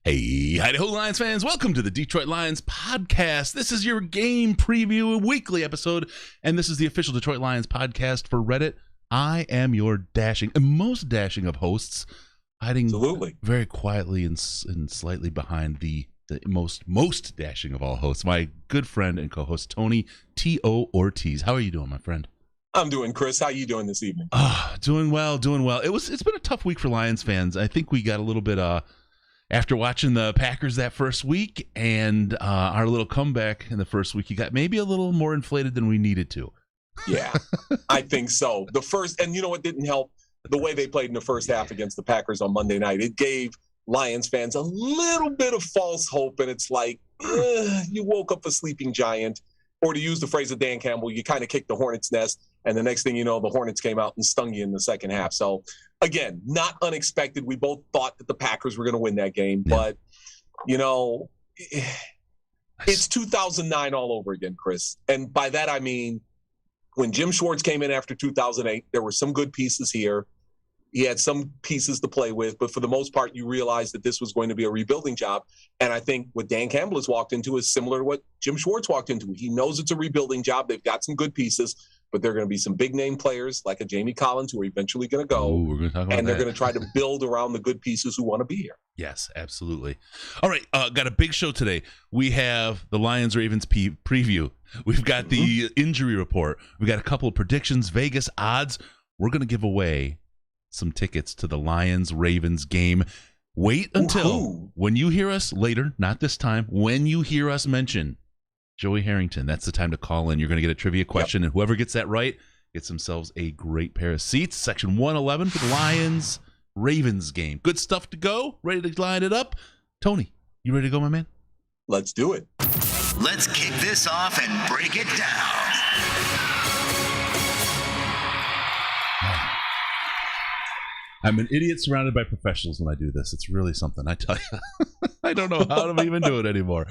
Hey, Idaho Lions fans, welcome to the Detroit Lions podcast. This is your game preview weekly episode, and this is the official Detroit Lions podcast for Reddit. I am your dashing, and most dashing of hosts, hiding very quietly and slightly behind the most dashing of all hosts, my good friend and co-host, Tony T.O. Ortiz. How are you doing, my friend? I'm doing, Chris. How are you doing this evening? Doing well. It's been a tough week for Lions fans. I think we got a little bit after watching the Packers that first week and our little comeback in the first week, you got maybe a little more inflated than we needed to. Yeah, I think so. And you know what didn't help? The way they played in the first half against the Packers on Monday night. It gave Lions fans a little bit of false hope, and it's like, you woke up a sleeping giant. Or to use the phrase of Dan Campbell, you kind of kicked the hornet's nest, and the next thing you know, the Hornets came out and stung you in the second half. So, again, not unexpected. We both thought that the Packers were going to win that game. Yeah. But, you know, it's 2009 all over again, Chris. And by that I mean, when Jim Schwartz came in after 2008, there were some good pieces here. He had some pieces to play with, but for the most part, you realized that this was going to be a rebuilding job. And I think what Dan Campbell has walked into is similar to what Jim Schwartz walked into. He knows it's a rebuilding job. They've got some good pieces, but they're going to be some big-name players like a Jamie Collins who are eventually going to go. Ooh, we're going to talk about and that. they're going to try to build around the good pieces who want to be here. Yes, absolutely. All right, got a big show today. We have the Lions-Ravens preview. We've got the injury report. We've got a couple of predictions, Vegas odds. We're going to give away some tickets to the Lions-Ravens game. Wait until when you hear us later, not this time, when you hear us mention Joey Harrington, that's the time to call in. You're going to get a trivia question, and whoever gets that right gets themselves a great pair of seats. Section 111 for the Lions-Ravens game. Good stuff to go. Ready to line it up? Tony, you ready to go, my man? Let's do it. Let's kick this off and break it down. I'm an idiot surrounded by professionals when I do this. It's really something, I tell you. I don't know how to even do it anymore.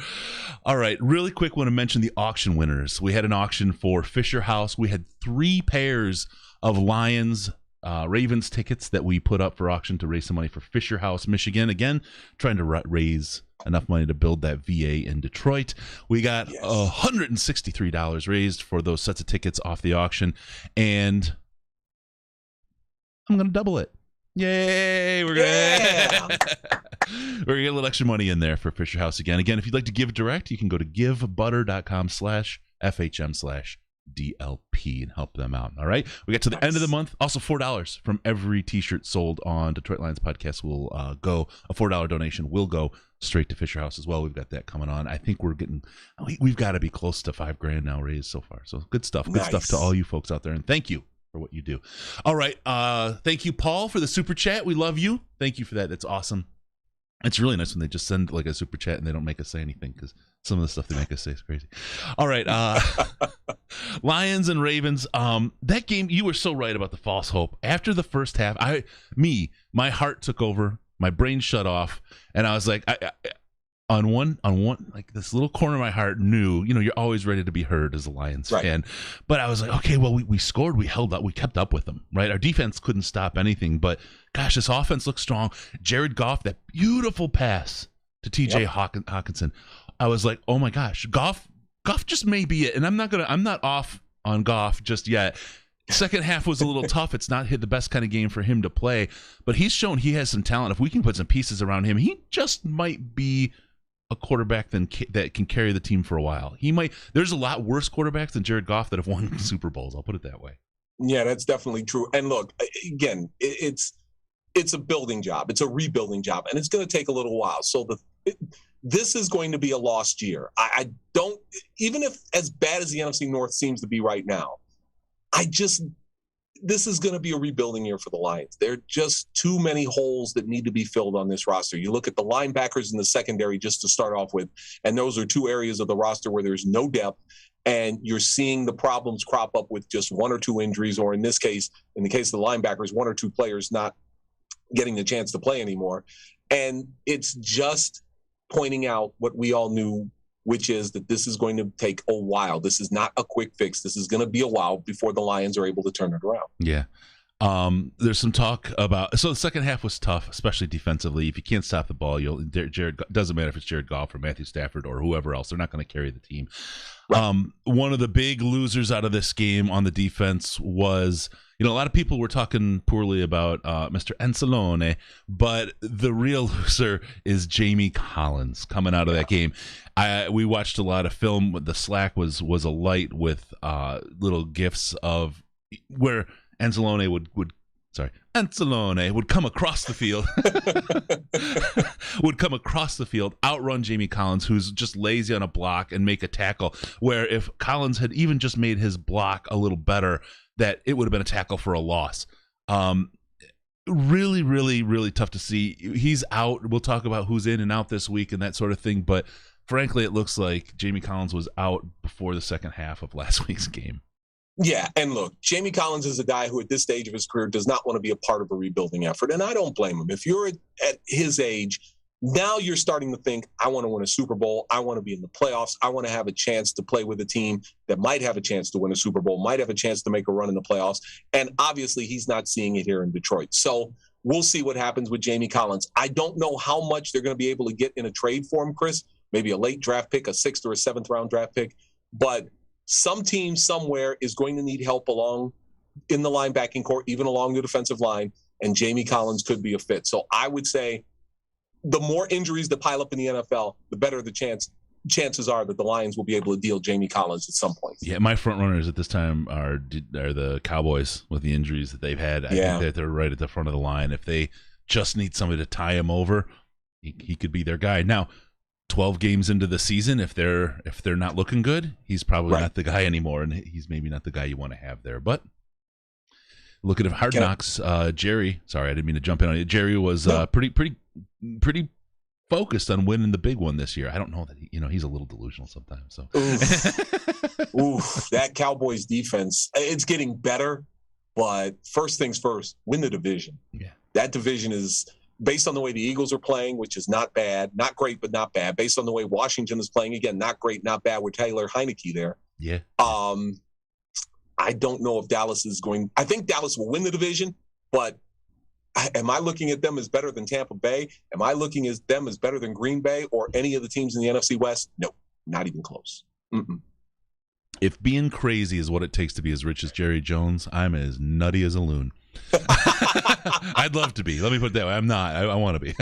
All right, really quick, want to mention the auction winners. We had an auction for Fisher House. We had 3 pairs of Lions Ravens tickets that we put up for auction to raise some money for Fisher House, Michigan. Again, trying to raise enough money to build that VA in Detroit. We got $163 raised for those sets of tickets off the auction, and I'm going to double it. Yay! We're gonna get a little extra money in there for Fisher House again. Again, if you'd like to give direct, you can go to givebutter.com/FHM/DLP and help them out. All right. We get to the end of the month. Also, $4 from every T-shirt sold on Detroit Lions podcast will go. A $4 donation will go straight to Fisher House as well. We've got that coming on. I think we've got to be close to $5,000 now raised so far. So good stuff. Good stuff to all you folks out there, and thank you for what you do. All right. Thank you, Paul, for the super chat. We love you. Thank you for that. That's awesome. It's really nice when they just send like a super chat and they don't make us say anything, because some of the stuff they make us say is crazy. All right. Lions and Ravens. That game, you were so right about the false hope. After the first half, my heart took over. My brain shut off. And I was like, on one, like this little corner of my heart knew, you're always ready to be heard as a Lions fan. But I was like, okay, well, we scored, we held up, we kept up with them, right? Our defense couldn't stop anything, but gosh, this offense looks strong. Jared Goff, that beautiful pass to TJ Hawkinson. I was like, oh my gosh, Goff just may be it. And I'm not off on Goff just yet. Second half was a little tough. It's not the best kind of game for him to play, but he's shown he has some talent. If we can put some pieces around him, he just might be a quarterback that can carry the team for a while. There's a lot worse quarterbacks than Jared Goff that have won Super Bowls. I'll put it that way. Yeah, that's definitely true. And look, again, it's a building job. It's a rebuilding job, and it's going to take a little while. So this is going to be a lost year. I don't, even if as bad as the NFC North seems to be right now, this is going to be a rebuilding year for the Lions. There are just too many holes that need to be filled on this roster. You look at the linebackers in the secondary just to start off with, and those are 2 areas of the roster where there's no depth, and you're seeing the problems crop up with just 1 or 2 injuries, or in this case, in the case of the linebackers, 1 or 2 players not getting the chance to play anymore. And it's just pointing out what we all knew, which is that this is going to take a while. This is not a quick fix. This is going to be a while before the Lions are able to turn it around. Yeah. There's some talk about, so the second half was tough, especially defensively. If you can't stop the ball, Jared, doesn't matter if it's Jared Goff or Matthew Stafford or whoever else, they're not going to carry the team. Right. One of the big losers out of this game on the defense was, a lot of people were talking poorly about Mr. Anzalone, but the real loser is Jamie Collins coming out of that game. We watched a lot of film. The Slack was alight with little gifs of where Anzalone would come across the field, outrun Jamie Collins, who's just lazy on a block, and make a tackle, where if Collins had even just made his block a little better, that it would have been a tackle for a loss. Really, really, really tough to see. He's out. We'll talk about who's in and out this week and that sort of thing, but frankly, it looks like Jamie Collins was out before the second half of last week's game. Yeah, and look, Jamie Collins is a guy who at this stage of his career does not want to be a part of a rebuilding effort, and I don't blame him. If you're at his age, now you're starting to think, I want to win a Super Bowl, I want to be in the playoffs, I want to have a chance to play with a team that might have a chance to win a Super Bowl, might have a chance to make a run in the playoffs, and obviously he's not seeing it here in Detroit. So we'll see what happens with Jamie Collins. I don't know how much they're going to be able to get in a trade for him, Chris, maybe a late draft pick, a 6th or a 7th round draft pick, but some team somewhere is going to need help along in the linebacking core, even along the defensive line, and Jamie Collins could be a fit. So I would say the more injuries that pile up in the NFL, the better the chances are that the Lions will be able to deal Jamie Collins at some point. Yeah, my front runners at this time are the Cowboys with the injuries that they've had. I think that they're right at the front of the line. If they just need somebody to tie him over, he could be their guy. Now, 12 games into the season, if they're not looking good, he's probably not the guy anymore, and he's maybe not the guy you want to have there. But looking at Hard Knocks, Jerry, sorry, I didn't mean to jump in on you. Jerry was pretty focused on winning the big one this year. I don't know that he's a little delusional sometimes. So, Oof, that Cowboys defense, it's getting better, but first things first, win the division. Yeah, that division is, based on the way the Eagles are playing, which is not bad, not great, but not bad. Based on the way Washington is playing, again, not great, not bad, with Taylor Heineke there. Yeah. I don't know if Dallas is going – I think Dallas will win the division, but am I looking at them as better than Tampa Bay? Am I looking at them as better than Green Bay or any of the teams in the NFC West? No, not even close. Mm-mm. If being crazy is what it takes to be as rich as Jerry Jones, I'm as nutty as a loon. I'd love to be. Let me put it that way. I'm not. I want to be.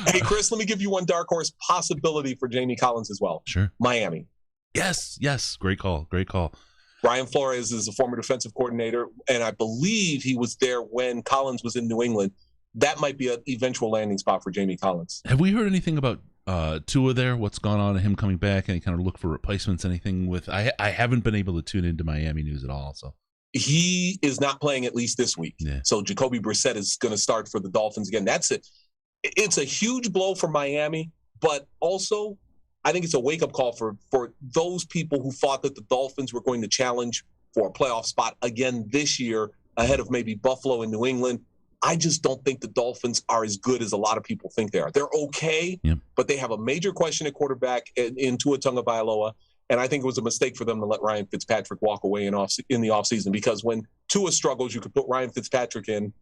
Hey, Chris, let me give you one dark horse possibility for Jamie Collins as well. Sure. Miami. Yes. Great call. Brian Flores is a former defensive coordinator, and I believe he was there when Collins was in New England. That might be an eventual landing spot for Jamie Collins. Have we heard anything about Tua there? What's gone on to him coming back? Any kind of look for replacements? Anything with? I haven't been able to tune into Miami news at all. So he is not playing at least this week. Yeah. So Jacoby Brissett is going to start for the Dolphins again. That's it. It's a huge blow for Miami, but also I think it's a wake-up call for those people who thought that the Dolphins were going to challenge for a playoff spot again this year ahead of maybe Buffalo and New England. I just don't think the Dolphins are as good as a lot of people think they are. They're okay, but they have a major question at quarterback in Tua Tagovailoa, and I think it was a mistake for them to let Ryan Fitzpatrick walk away in the offseason, because when Tua struggles, you could put Ryan Fitzpatrick in,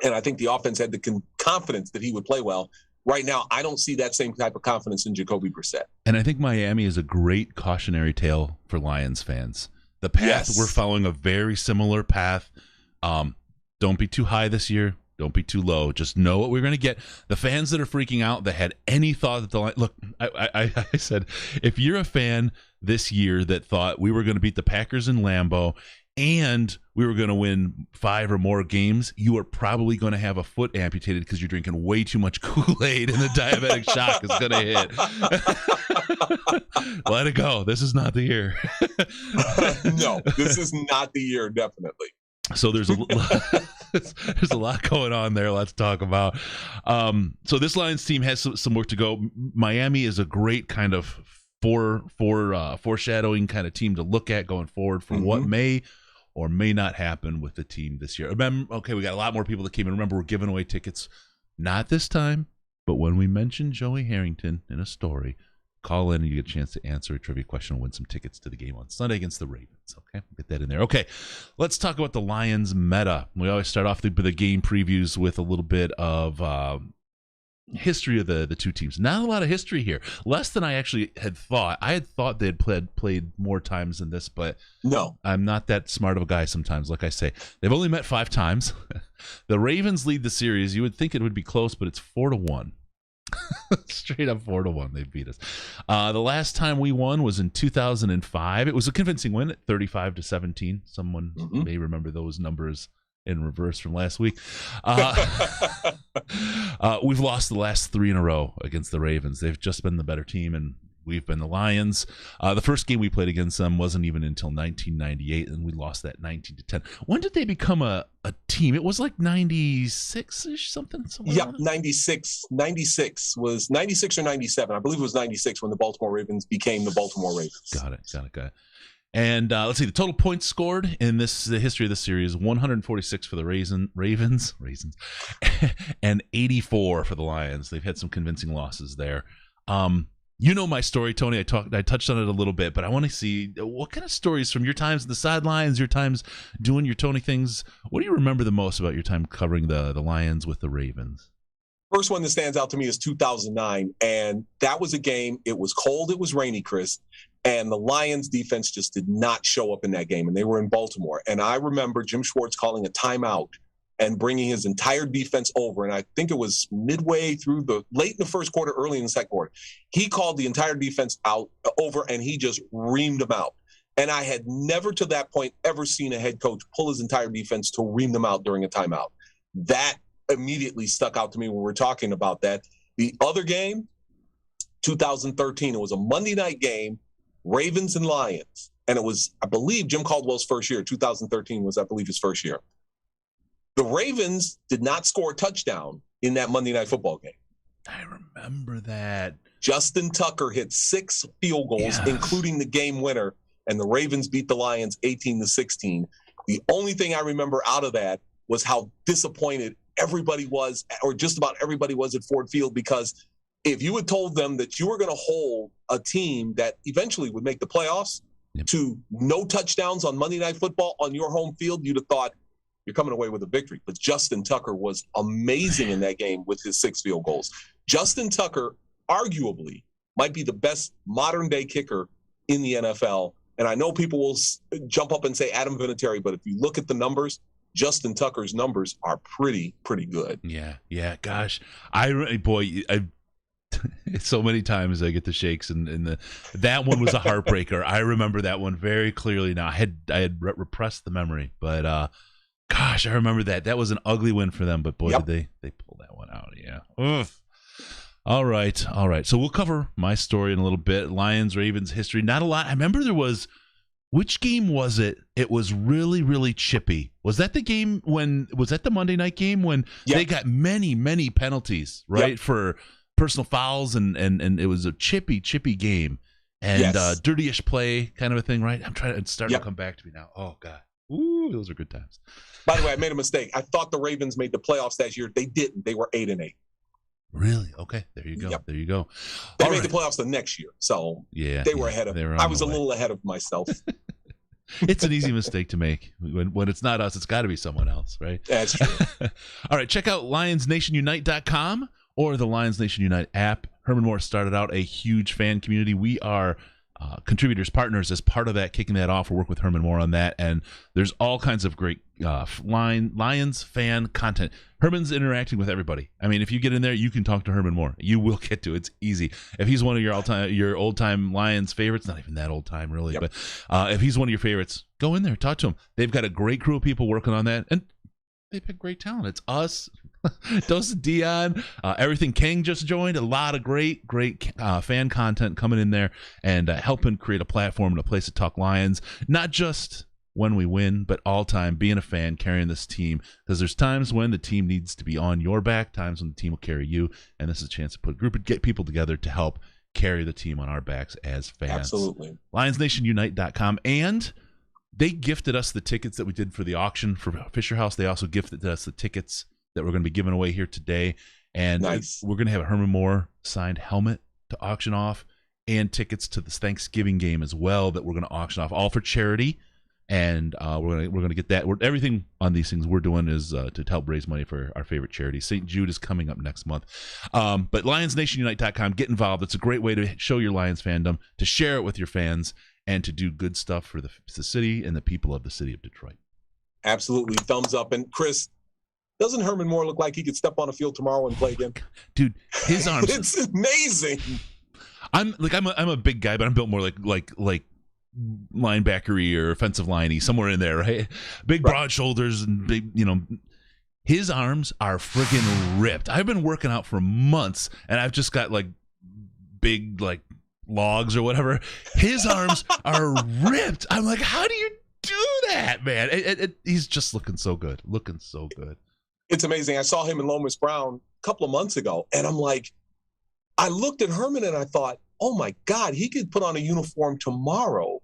and I think the offense had the confidence that he would play well. Right now, I don't see that same type of confidence in Jacoby Brissett. And I think Miami is a great cautionary tale for Lions fans. The path we're following, a very similar path. Don't be too high this year. Don't be too low. Just know what we're going to get. The fans that are freaking out, that had any thought that the line. Look, I said, if you're a fan this year that thought we were going to beat the Packers in Lambeau and we were going to win 5 or more games, you are probably going to have a foot amputated because you're drinking way too much Kool-Aid and the diabetic shock is going to hit. Let it go. This is not the year. No, this is not the year, definitely. So there's a lot going on there. Let's talk about. So this Lions team has some work to go. Miami is a great kind of foreshadowing kind of team to look at going forward for what may or may not happen with the team this year. Remember, we got a lot more people that came in. Remember, we're giving away tickets, not this time, but when we mentioned Joey Harrington in a story, call in and you get a chance to answer a trivia question and win some tickets to the game on Sunday against the Ravens. Okay, get that in there. Okay, let's talk about the Lions meta. We always start off the game previews with a little bit of history of the two teams. Not a lot of history here. Less than I actually had thought. I had thought they'd played more times than this, but no, I'm not that smart of a guy sometimes. Like I say, they've only met 5 times. The Ravens lead the series. You would think it would be close, but it's 4-1. Straight up 4-1. They beat us. The last time we won was in 2005. It was a convincing win at 35-17. Someone may remember those numbers in reverse from last week. We've lost the last 3 in a row against the Ravens. They've just been the better team, and we've been the Lions. The first game we played against them wasn't even until 1998, and we lost that 19-10. When did they become a team? It was like 96-ish, something? Yep, 96. 96 was 96 or 97. I believe it was 96 when the Baltimore Ravens became the Baltimore Ravens. Got it. And let's see, the total points scored in the history of the series, 146 for the Ravens, and 84 for the Lions. They've had some convincing losses there. You know my story, Tony. I touched on it a little bit, but I want to see what kind of stories from your times in the sidelines, your times doing your Tony things. What do you remember the most about your time covering the Lions with the Ravens? First one that stands out to me is 2009, and that was a game. It was cold. It was rainy, Chris. And the Lions defense just did not show up in that game, and they were in Baltimore. And I remember Jim Schwartz calling a timeout and bringing his entire defense over. And I think it was midway through late in the first quarter, early in the second quarter. He called the entire defense over, and he just reamed them out. And I had never to that point ever seen a head coach pull his entire defense to ream them out during a timeout. That immediately stuck out to me when we were talking about that. The other game, 2013, it was a Monday night game. Ravens and Lions. And it was, I believe, Jim Caldwell's first year. 2013 was, I believe, his first year. The Ravens did not score a touchdown in that Monday Night Football game. I remember that. Justin Tucker hit 6 field goals, including the game winner, and the Ravens beat the Lions 18-16. The only thing I remember out of that was how disappointed everybody was, or just about everybody was at Ford Field, because if you had told them that you were going to hold a team that eventually would make the playoffs to no touchdowns on Monday Night Football on your home field, you'd have thought you're coming away with a victory. But Justin Tucker was amazing in that game with his 6 field goals. Justin Tucker arguably might be the best modern day kicker in the NFL. And I know people will jump up and say Adam Vinatieri, but if you look at the numbers, Justin Tucker's numbers are pretty good. Yeah. Gosh, so many times I get the shakes, and that one was a heartbreaker. I remember that one very clearly. Now I had repressed the memory, but gosh, I remember that was an ugly win for them. But boy, did they pull that one out. Yeah. Oof. All right. So we'll cover my story in a little bit. Lions, Ravens history. Not a lot. I remember there was. Which game was it? It was really chippy. Was that the game was that the Monday night game when they got many penalties, right? For personal fouls, and it was a chippy game, and dirtyish play kind of a thing, right? I'm trying to start to come back to me now. Oh God, ooh, those are good times. By the way, I made a mistake. I thought the Ravens made the playoffs that year. They didn't. They were 8-8. Really? Okay, there you go. Yep. There you go. They made the playoffs the next year, so they were ahead of. I was a little ahead of myself. It's an easy mistake to make. When it's not us, it's got to be someone else, right? That's true. All right, check out LionsNationUnite.com or the Lions Nation Unite app. Herman Moore started out a huge fan community. We are contributors, partners as part of that, kicking that off. We'll work with Herman Moore on that, and there's all kinds of great Lions fan content. Herman's interacting with everybody. I mean, if you get in there, you can talk to Herman Moore. You will get to it. It's easy. If he's one of your old time Lions favorites, not even that old time really, but if he's one of your favorites, go in there, talk to him. They've got a great crew of people working on that, and they pick great talent. It's us, Dos Dion, everything. King just joined. A lot of great fan content coming in there and helping create a platform and a place to talk Lions, not just when we win, but all time, being a fan, carrying this team, because there's times when the team needs to be on your back, times when the team will carry you, and this is a chance to put a group of get people together to help carry the team on our backs as fans. Absolutely. LionsNationUnite.com, and they gifted us the tickets that we did for the auction for Fisher House. They also gifted us the tickets that we're going to be giving away here today, and we're going to have a Herman Moore signed helmet to auction off, and tickets to this Thanksgiving game as well that we're going to auction off, all for charity. And we're gonna get that. Everything on these things we're doing is to help raise money for our favorite charity. St. Jude is coming up next month. But LionsNationUnite.com, get involved. It's a great way to show your Lions fandom, to share it with your fans, and to do good stuff for the city and the people of the city of Detroit. Absolutely, thumbs up. And Chris, doesn't Herman Moore look like he could step on a field tomorrow and play again? Dude, his arms. It's amazing. I'm a big guy, but I'm built more like linebackery or offensive liney, somewhere in there, right? Big broad shoulders and big, his arms are friggin' ripped. I've been working out for months and I've just got like big like logs or whatever. His arms are ripped. I'm like, how do you do that, man? He's just looking so good. It's amazing. I saw him in Lomas Brown a couple of months ago and I'm like, I looked at Herman and I thought, oh my God, he could put on a uniform tomorrow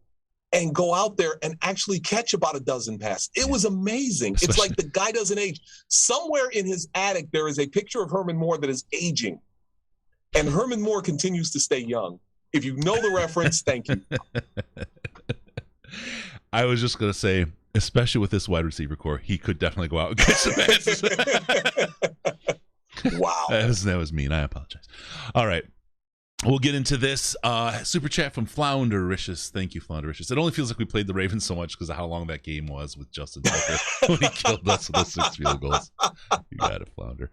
and go out there and actually catch about a dozen passes. It was amazing. It's like the guy doesn't age. Somewhere in his attic, there is a picture of Herman Moore that is aging. And Herman Moore continues to stay young. If you know the reference, thank you. I was just going to say, especially with this wide receiver core, he could definitely go out and catch some passes. Wow. That was mean. I apologize. All right. We'll get into this super chat from Floundericious. Thank you, Floundericious. It only feels like we played the Ravens so much because of how long that game was with Justin Tucker when he killed us with those 6 field goals. You got it, Flounder.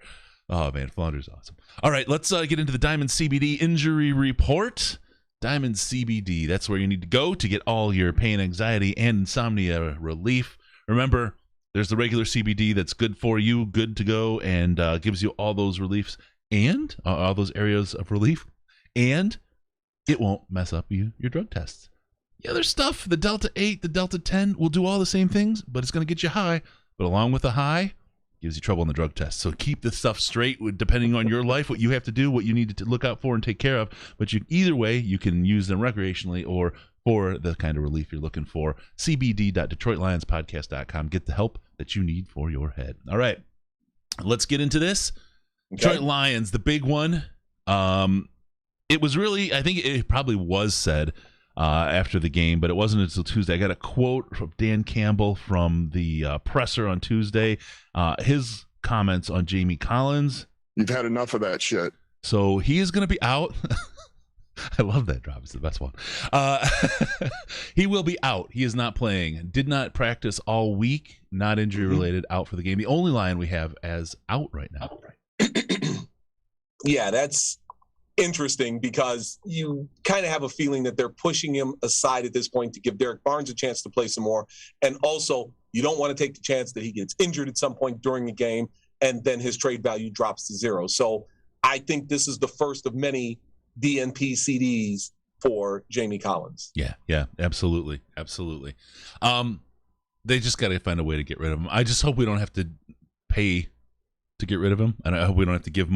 Oh, man, Flounder's awesome. All right, let's get into the Diamond CBD injury report. Diamond CBD, that's where you need to go to get all your pain, anxiety, and insomnia relief. Remember, there's the regular CBD that's good for you, good to go, and gives you all those reliefs and all those areas of relief. And it won't mess up your drug tests. The other stuff, the Delta 8, the Delta 10, will do all the same things, but it's going to get you high. But along with the high, gives you trouble in the drug test. So keep this stuff straight, depending on your life, what you have to do, what you need to look out for and take care of. But either way, you can use them recreationally or for the kind of relief you're looking for. cbd.detroitlionspodcast.com. Get the help that you need for your head. All right, let's get into this. Okay. Detroit Lions, the big one. It was really, I think it probably was said after the game, but it wasn't until Tuesday. I got a quote from Dan Campbell from the presser on Tuesday. His comments on Jamie Collins. You've had enough of that shit. So he is going to be out. I love that drop. It's the best one. He will be out. He is not playing. Did not practice all week. Not injury related. Out for the game. The only Lion we have as out right now. Yeah, that's interesting because you kind of have a feeling that they're pushing him aside at this point to give Derek Barnes a chance to play some more. And also, you don't want to take the chance that he gets injured at some point during the game and then his trade value drops to zero. So I think this is the first of many DNP CDs for Jamie Collins. Yeah, absolutely. They just got to find a way to get rid of him. I just hope we don't have to pay to get rid of him, and I hope we don't have to give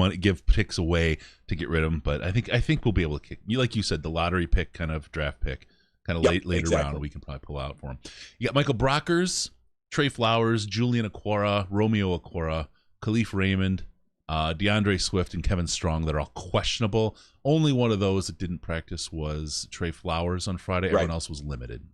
picks away to get rid of him. But I think we'll be able to kick, like you said, the lottery pick, kind of draft pick, kind of later round. We can probably pull out for him. You got Michael Brockers, Trey Flowers, Julian Okwara, Romeo Okwara, Khalif Raymond, DeAndre Swift, and Kevin Strong that are all questionable. Only one of those that didn't practice was Trey Flowers on Friday. Everyone else was limited.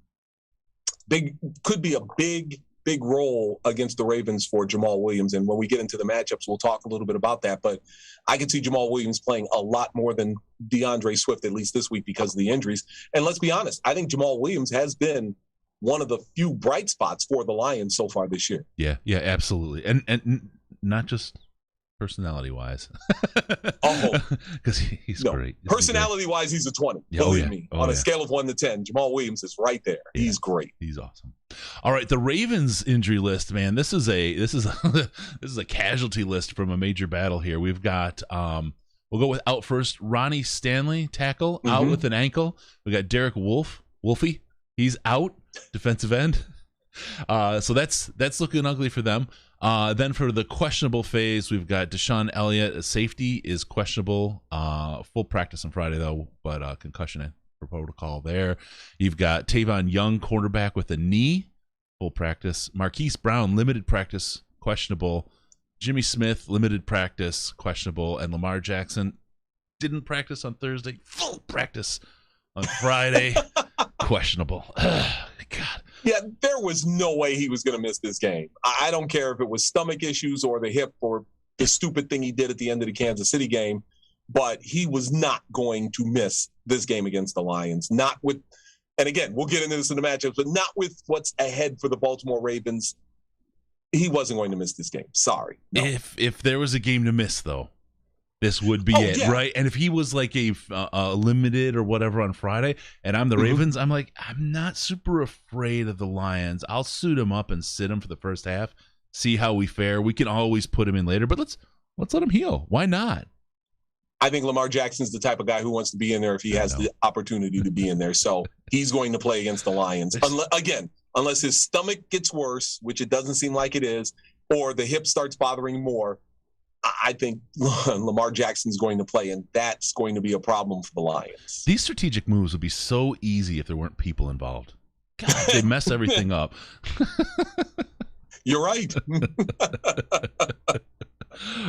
Could be a big role against the Ravens for Jamal Williams. And when we get into the matchups, we'll talk a little bit about that. But I could see Jamal Williams playing a lot more than DeAndre Swift, at least this week, because of the injuries. And let's be honest, I think Jamal Williams has been one of the few bright spots for the Lions so far this year. Yeah, absolutely. And not just personality-wise. Because he's great. Personality-wise, he's a 20. Believe me. On a scale of 1 to 10, Jamal Williams is right there. Yeah. He's great. He's awesome. All right, the Ravens injury list, man. This is a casualty list from a major battle here. We've got we'll go with out first. Ronnie Stanley, tackle, out with an ankle. We got Derek Wolfie. He's out, defensive end. So that's looking ugly for them. Then for the questionable phase, we've got Deshaun Elliott. A safety is questionable. Full practice on Friday, though, but concussion for protocol there. You've got Tavon Young, quarterback with a knee, full practice. Marquise Brown, limited practice, questionable. Jimmy Smith, limited practice, questionable. And Lamar Jackson didn't practice on Thursday, full practice on Friday. Questionable. God. Yeah, there was no way he was going to miss this game. I don't care if it was stomach issues or the hip or the stupid thing he did at the end of the Kansas City game, but he was not going to miss this game against the Lions. Not with, and again, we'll get into this in the matchups, but not with what's ahead for the Baltimore Ravens. He wasn't going to miss this game. Sorry. No. If there was a game to miss, though, this would be it, yeah. right? And if he was like a limited or whatever on Friday, and I'm the Ravens, I'm like, I'm not super afraid of the Lions. I'll suit him up and sit him for the first half, see how we fare. We can always put him in later, but let's let him heal. Why not? I think Lamar Jackson's the type of guy who wants to be in there if he has the opportunity to be in there. So he's going to play against the Lions. Unless his stomach gets worse, which it doesn't seem like it is, or the hip starts bothering more, I think Lamar Jackson's going to play, and that's going to be a problem for the Lions. These strategic moves would be so easy if there weren't people involved. God, they mess everything up. You're right.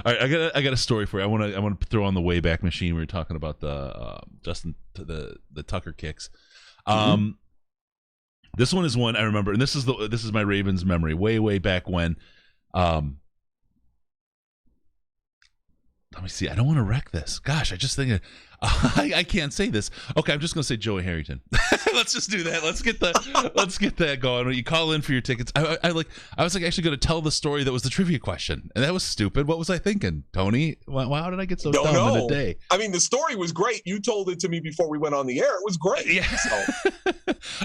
All right, I got a story for you. I want to throw on the Wayback Machine. We were talking about the the Tucker kicks. This one is one I remember, and this is my Ravens memory way back when. Let me see. I don't want to wreck this. Gosh, I just think I can't say this. Okay, I'm just gonna say Joey Harrington. Let's just do that. Let's get that going. When you call in for your tickets, I was actually going to tell the story that was the trivia question, and that was stupid. What was I thinking, Tony? How did I get so dumb in a day? I mean, the story was great. You told it to me before we went on the air. It was great. Yeah. So.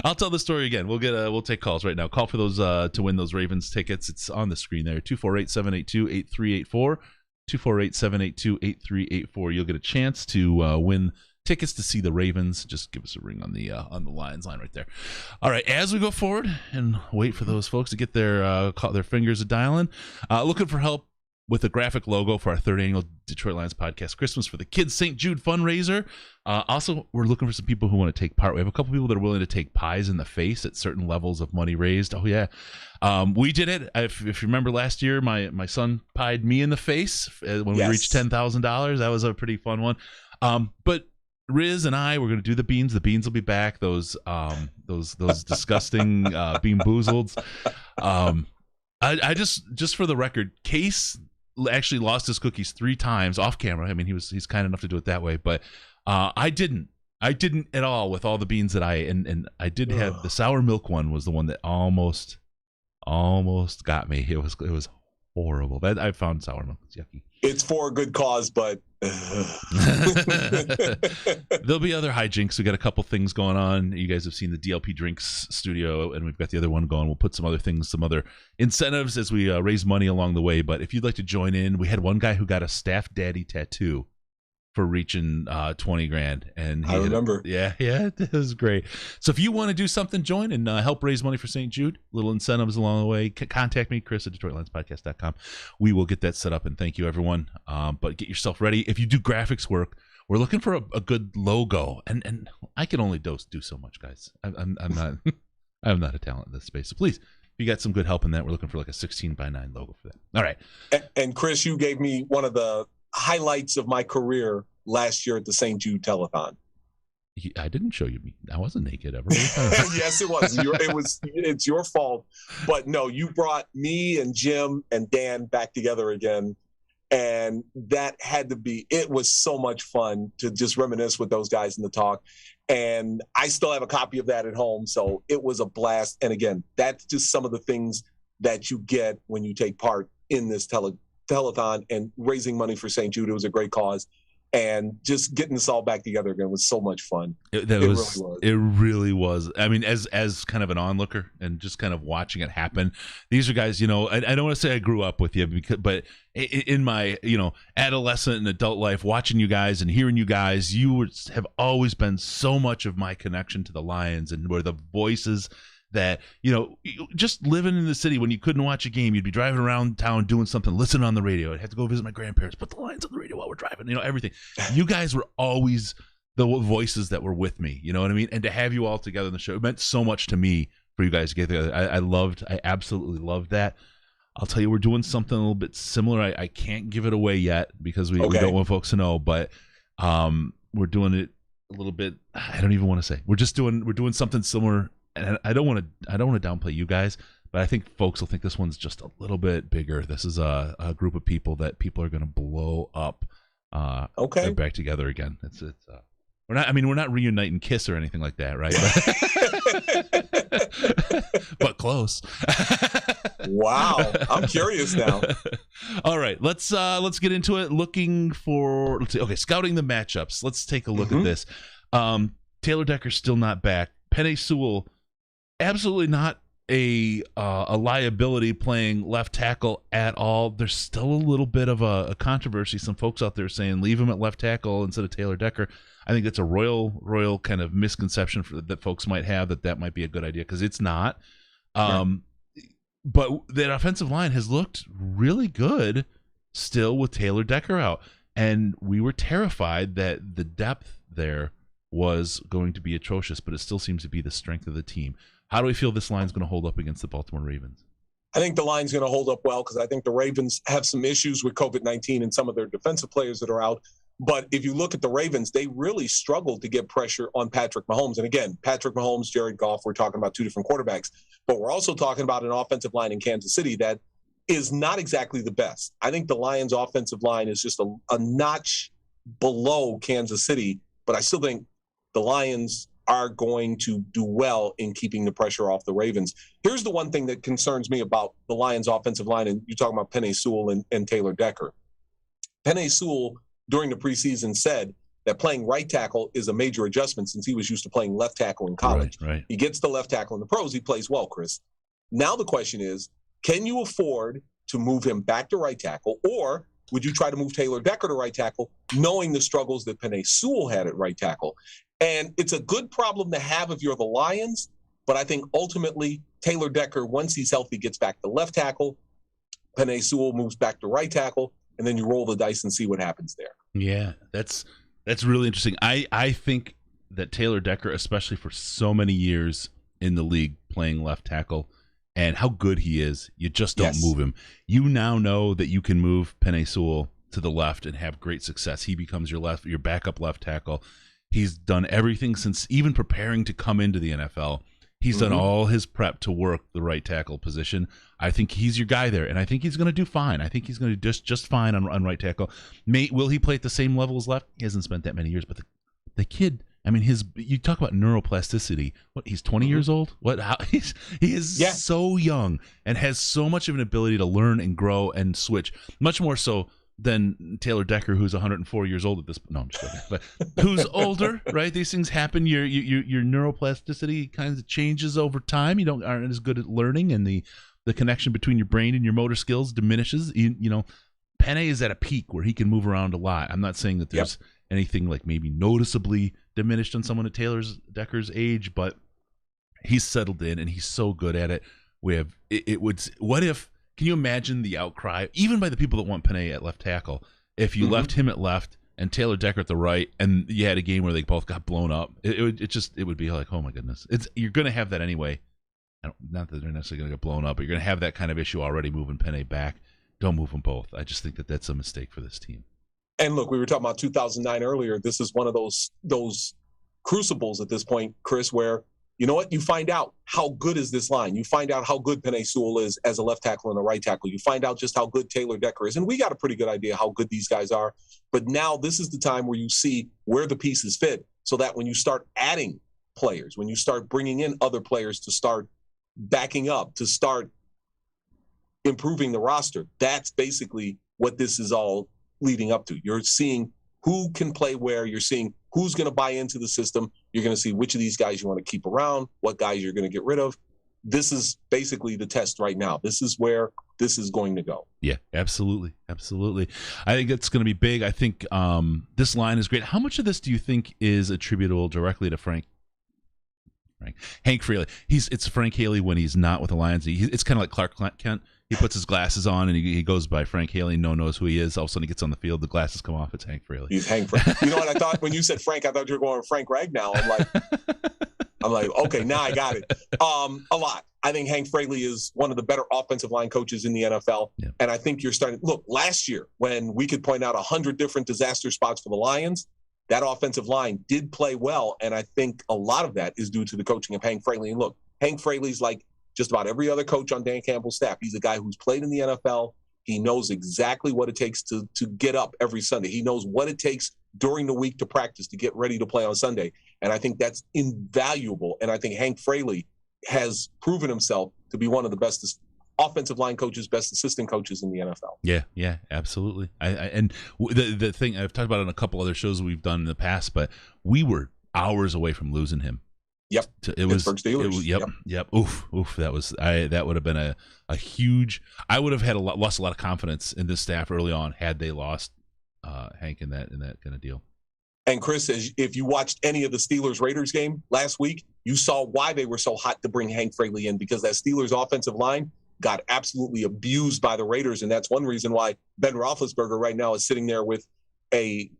I'll tell the story again. We'll take calls right now. Call for those to win those Ravens tickets. It's on the screen there. 248-782-8384. 248-782-8384. You'll get a chance to win tickets to see the Ravens. Just give us a ring on the Lions line right there. All right, as we go forward and wait for those folks to get their fingers a dialing, looking for help with a graphic logo for our third annual Detroit Lions podcast Christmas for the Kids St. Jude fundraiser. Also, we're looking for some people who want to take part. We have a couple people that are willing to take pies in the face at certain levels of money raised. Oh yeah, we did it. If you remember last year, my son pied me in the face when we reached $10,000. That was a pretty fun one. But Riz and I, we're going to do the beans. The beans will be back. Those disgusting bean boozleds. I just for the record, Case actually lost his cookies 3 times off camera. I mean, he's kind enough to do it that way, but I didn't at all with all the beans that I did have. The sour milk one was the one that almost got me. It was horrible. That I found sour milk. It's yucky. It's for a good cause, but there'll be other hijinks. We got a couple things going on. You guys have seen the DLP Drinks studio, and we've got the other one going. We'll put some other things, some other incentives as we raise money along the way. But if you'd like to join in, we had one guy who got a Staff Daddy tattoo for reaching $20,000, and I remember. Yeah, it was great. So if you want to do something, join and help raise money for St. Jude. Little incentives along the way. Contact me, Chris at DetroitLionsPodcast.com. We will get that set up, and thank you, everyone. But get yourself ready. If you do graphics work, we're looking for a good logo, and I can only do so much, guys. I'm not I'm not a talent in this space. So please, if you got some good help in that, we're looking for like a 16:9 logo for that. All right. And Chris, you gave me one of the highlights of my career last year at the St. Jude Telethon. I didn't show you me. I wasn't naked ever. Yes, it was. It's your fault. But no, you brought me and Jim and Dan back together again. And that had to be, it was so much fun to just reminisce with those guys in the talk. And I still have a copy of that at home. So it was a blast. And again, that's just some of the things that you get when you take part in this telethon and raising money for St. Jude. It was a great cause, and just getting this all back together again was so much fun. It really was. I mean, as kind of an onlooker and just kind of watching it happen, these are guys, I don't want to say I grew up with you, but in my, adolescent and adult life, watching you guys and hearing you guys, have always been so much of my connection to the Lions, and were the voices that, just living in the city, when you couldn't watch a game, you'd be driving around town doing something, listening on the radio. I'd have to go visit my grandparents, put the Lions on the radio while we're driving, everything. You guys were always the voices that were with me, you know what I mean? And to have you all together in the show, it meant so much to me for you guys to get together. I absolutely loved that. I'll tell you, we're doing something a little bit similar. I can't give it away yet because we don't want folks to know, but we're doing it a little bit. I don't even want to say. We're doing something similar, and I don't want to downplay you guys, but I think folks will think this one's just a little bit bigger. This is a group of people that people are going to blow up. Okay. Back together again. It's we're not reuniting Kiss or anything like that, right? But close. Wow, I'm curious now. All right, let's get into it. Scouting the matchups. Let's take a look at this. Taylor Decker's still not back. Penei Sewell, absolutely not a liability playing left tackle at all. There's still a little bit of a controversy. Some folks out there saying leave him at left tackle instead of Taylor Decker. I think that's a royal kind of misconception that folks might have that might be a good idea, because it's not. But that offensive line has looked really good still with Taylor Decker out, and we were terrified that the depth there was going to be atrocious, but it still seems to be the strength of the team. How do we feel this line's going to hold up against the Baltimore Ravens? I think the line's going to hold up well, because I think the Ravens have some issues with COVID-19 and some of their defensive players that are out. But if you look at the Ravens, they really struggled to get pressure on Patrick Mahomes. And again, Patrick Mahomes, Jared Goff, we're talking about two different quarterbacks. But we're also talking about an offensive line in Kansas City that is not exactly the best. I think the Lions' offensive line is just a notch below Kansas City. But I still think the Lions are going to do well in keeping the pressure off the Ravens. Here's the one thing that concerns me about the Lions' offensive line, and you're talking about Penei Sewell and Taylor Decker. Penei Sewell, during the preseason, said that playing right tackle is a major adjustment since he was used to playing left tackle in college. Right. He gets the left tackle in the pros. He plays well, Chris. Now the question is, can you afford to move him back to right tackle, or would you try to move Taylor Decker to right tackle, knowing the struggles that Penei Sewell had at right tackle? And it's a good problem to have if you're the Lions, but I think ultimately Taylor Decker, once he's healthy, gets back to left tackle. Penei Sewell moves back to right tackle, and then you roll the dice and see what happens there. Yeah, that's really interesting. I think that Taylor Decker, especially for so many years in the league playing left tackle, and how good he is, you just don't move him. You now know that you can move Penei Sewell to the left and have great success. He becomes your backup left tackle. He's done everything since even preparing to come into the NFL. He's done all his prep to work the right tackle position. I think he's your guy there, and I think he's going to do fine. I think he's going to do just fine on right tackle. Will he play at the same level as left? He hasn't spent that many years, but the kid, I mean, you talk about neuroplasticity. What, he's 20 years old? He is so young and has so much of an ability to learn and grow and switch, much more so than Taylor Decker, who's 104 years old at this. No, I'm just joking. But who's older, right? These things happen. Your neuroplasticity kind of changes over time. You aren't as good at learning, and the connection between your brain and your motor skills diminishes. You know, Penei is at a peak where he can move around a lot. I'm not saying that there's anything like maybe noticeably diminished on someone at Decker's age, but he's settled in and he's so good at it. What if? Can you imagine the outcry, even by the people that want Penei at left tackle, if you left him at left and Taylor Decker at the right, and you had a game where they both got blown up? It would be like, oh my goodness, you're going to have that anyway. Not that they're necessarily going to get blown up, but you're going to have that kind of issue already moving Penei back. Don't move them both. I just think that that's a mistake for this team. And look, we were talking about 2009 earlier. This is one of those crucibles at this point, Chris, where you know what? You find out how good is this line. You find out how good Penei Sewell is as a left tackle and a right tackle. You find out just how good Taylor Decker is. And we got a pretty good idea how good these guys are. But now this is the time where you see where the pieces fit, so that when you start adding players, when you start bringing in other players to start backing up, to start improving the roster, that's basically what this is all leading up to. You're seeing who can play where. You're seeing who's going to buy into the system. You're going to see which of these guys you want to keep around, what guys you're going to get rid of. This is basically the test right now. This is where this is going to go. Yeah, absolutely. Absolutely. I think it's going to be big. I think this line is great. How much of this do you think is attributable directly to Hank Fraley? It's Frank Haley when he's not with the Lions. It's kind of like Clark Kent. He puts his glasses on and he goes by Frank Haley. No one knows who he is. All of a sudden he gets on the field. The glasses come off. It's Hank Fraley. He's Hank Fraley. You know what I thought when you said Frank? I thought you were going Frank Ragnow. I'm like, okay, now I got it. A lot. I think Hank Fraley is one of the better offensive line coaches in the NFL. Yeah. And I think you're starting. Look, last year when we could point out 100 different disaster spots for the Lions, that offensive line did play well, and I think a lot of that is due to the coaching of Hank Fraley. And look, Hank Fraley's like just about every other coach on Dan Campbell's staff. He's a guy who's played in the NFL. He knows exactly what it takes to get up every Sunday. He knows what it takes during the week to practice to get ready to play on Sunday. And I think that's invaluable. And I think Hank Fraley has proven himself to be one of the best offensive line coaches, best assistant coaches in the NFL. Yeah, absolutely. And the thing I've talked about on a couple other shows we've done in the past, but we were hours away from losing him. Yep. It was Pittsburgh Steelers. Yep. Oof. That would have been a huge. I would have lost a lot of confidence in this staff early on had they lost Hank in that kind of deal. And Chris, if you watched any of the Steelers-Raiders game last week, you saw why they were so hot to bring Hank Fraley in, because that Steelers offensive line got absolutely abused by the Raiders, and that's one reason why Ben Roethlisberger right now is sitting there with a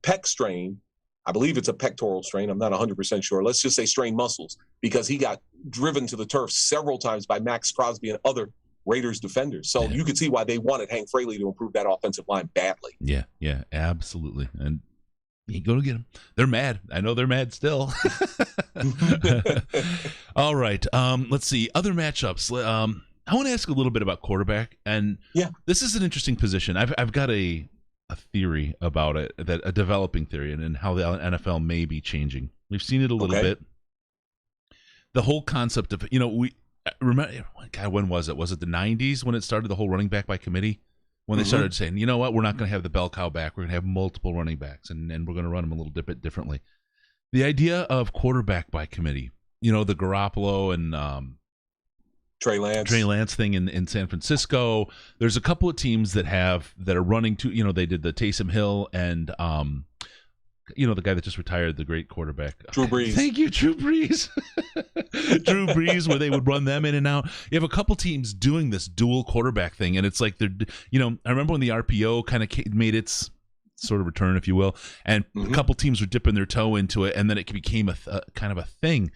pec strain. I believe it's a pectoral strain. I'm not 100% sure. Let's just say strained muscles, because he got driven to the turf several times by Max Crosby and other Raiders defenders. So you could see why they wanted Hank Fraley to improve that offensive line badly. Yeah, absolutely. And you go to get them. They're mad. I know they're mad still. All right. Let's see. Other matchups. I want to ask a little bit about quarterback. And this is an interesting position. I've got a theory about it, that a developing theory, and how the NFL may be changing. We've seen it a little bit. The whole concept of, we remember, God, when was it? Was it the 90s when it started, the whole running back by committee? When they started saying, you know what, we're not going to have the bell cow back. We're going to have multiple running backs, and we're going to run them a little bit differently. The idea of quarterback by committee, the Garoppolo and Trey Lance thing in San Francisco. There's a couple of teams that are running to, they did the Taysom Hill and the guy that just retired, the great quarterback, Drew Brees. Thank you, Drew Brees. Drew Brees, where they would run them in and out. You have a couple teams doing this dual quarterback thing, and it's like they're, I remember when the RPO kind of made its sort of return, if you will, and a couple teams were dipping their toe into it, and then it became a kind of a thing.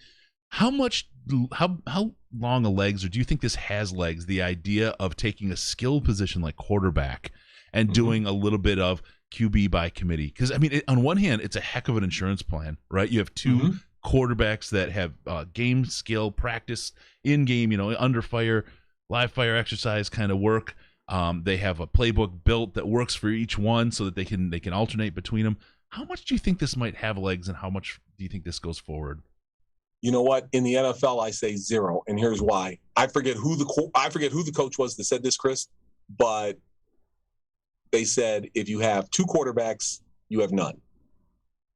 How long a legs, or do you think this has legs, the idea of taking a skill position like quarterback and doing a little bit of QB by committee? Because, on one hand, it's a heck of an insurance plan, right? You have two quarterbacks that have game skill, practice in game, under fire, live fire exercise kind of work. They have a playbook built that works for each one so that they can alternate between them. How much do you think this might have legs, and how much do you think this goes forward? You know what? In the NFL, I say zero, and here's why. I forget who the coach was that said this, Chris, but they said if you have two quarterbacks, you have none.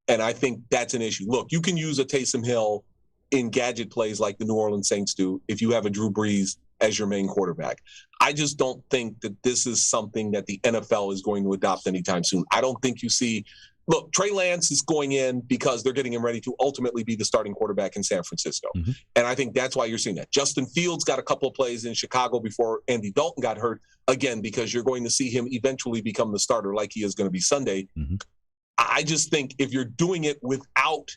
And I think that's an issue. Look, you can use a Taysom Hill in gadget plays like the New Orleans Saints do if you have a Drew Brees as your main quarterback. I just don't think that this is something that the NFL is going to adopt anytime soon. I don't think you see. Look, Trey Lance is going in because they're getting him ready to ultimately be the starting quarterback in San Francisco. And I think that's why you're seeing that. Justin Fields got a couple of plays in Chicago before Andy Dalton got hurt, again, because you're going to see him eventually become the starter like he is going to be Sunday. I just think if you're doing it without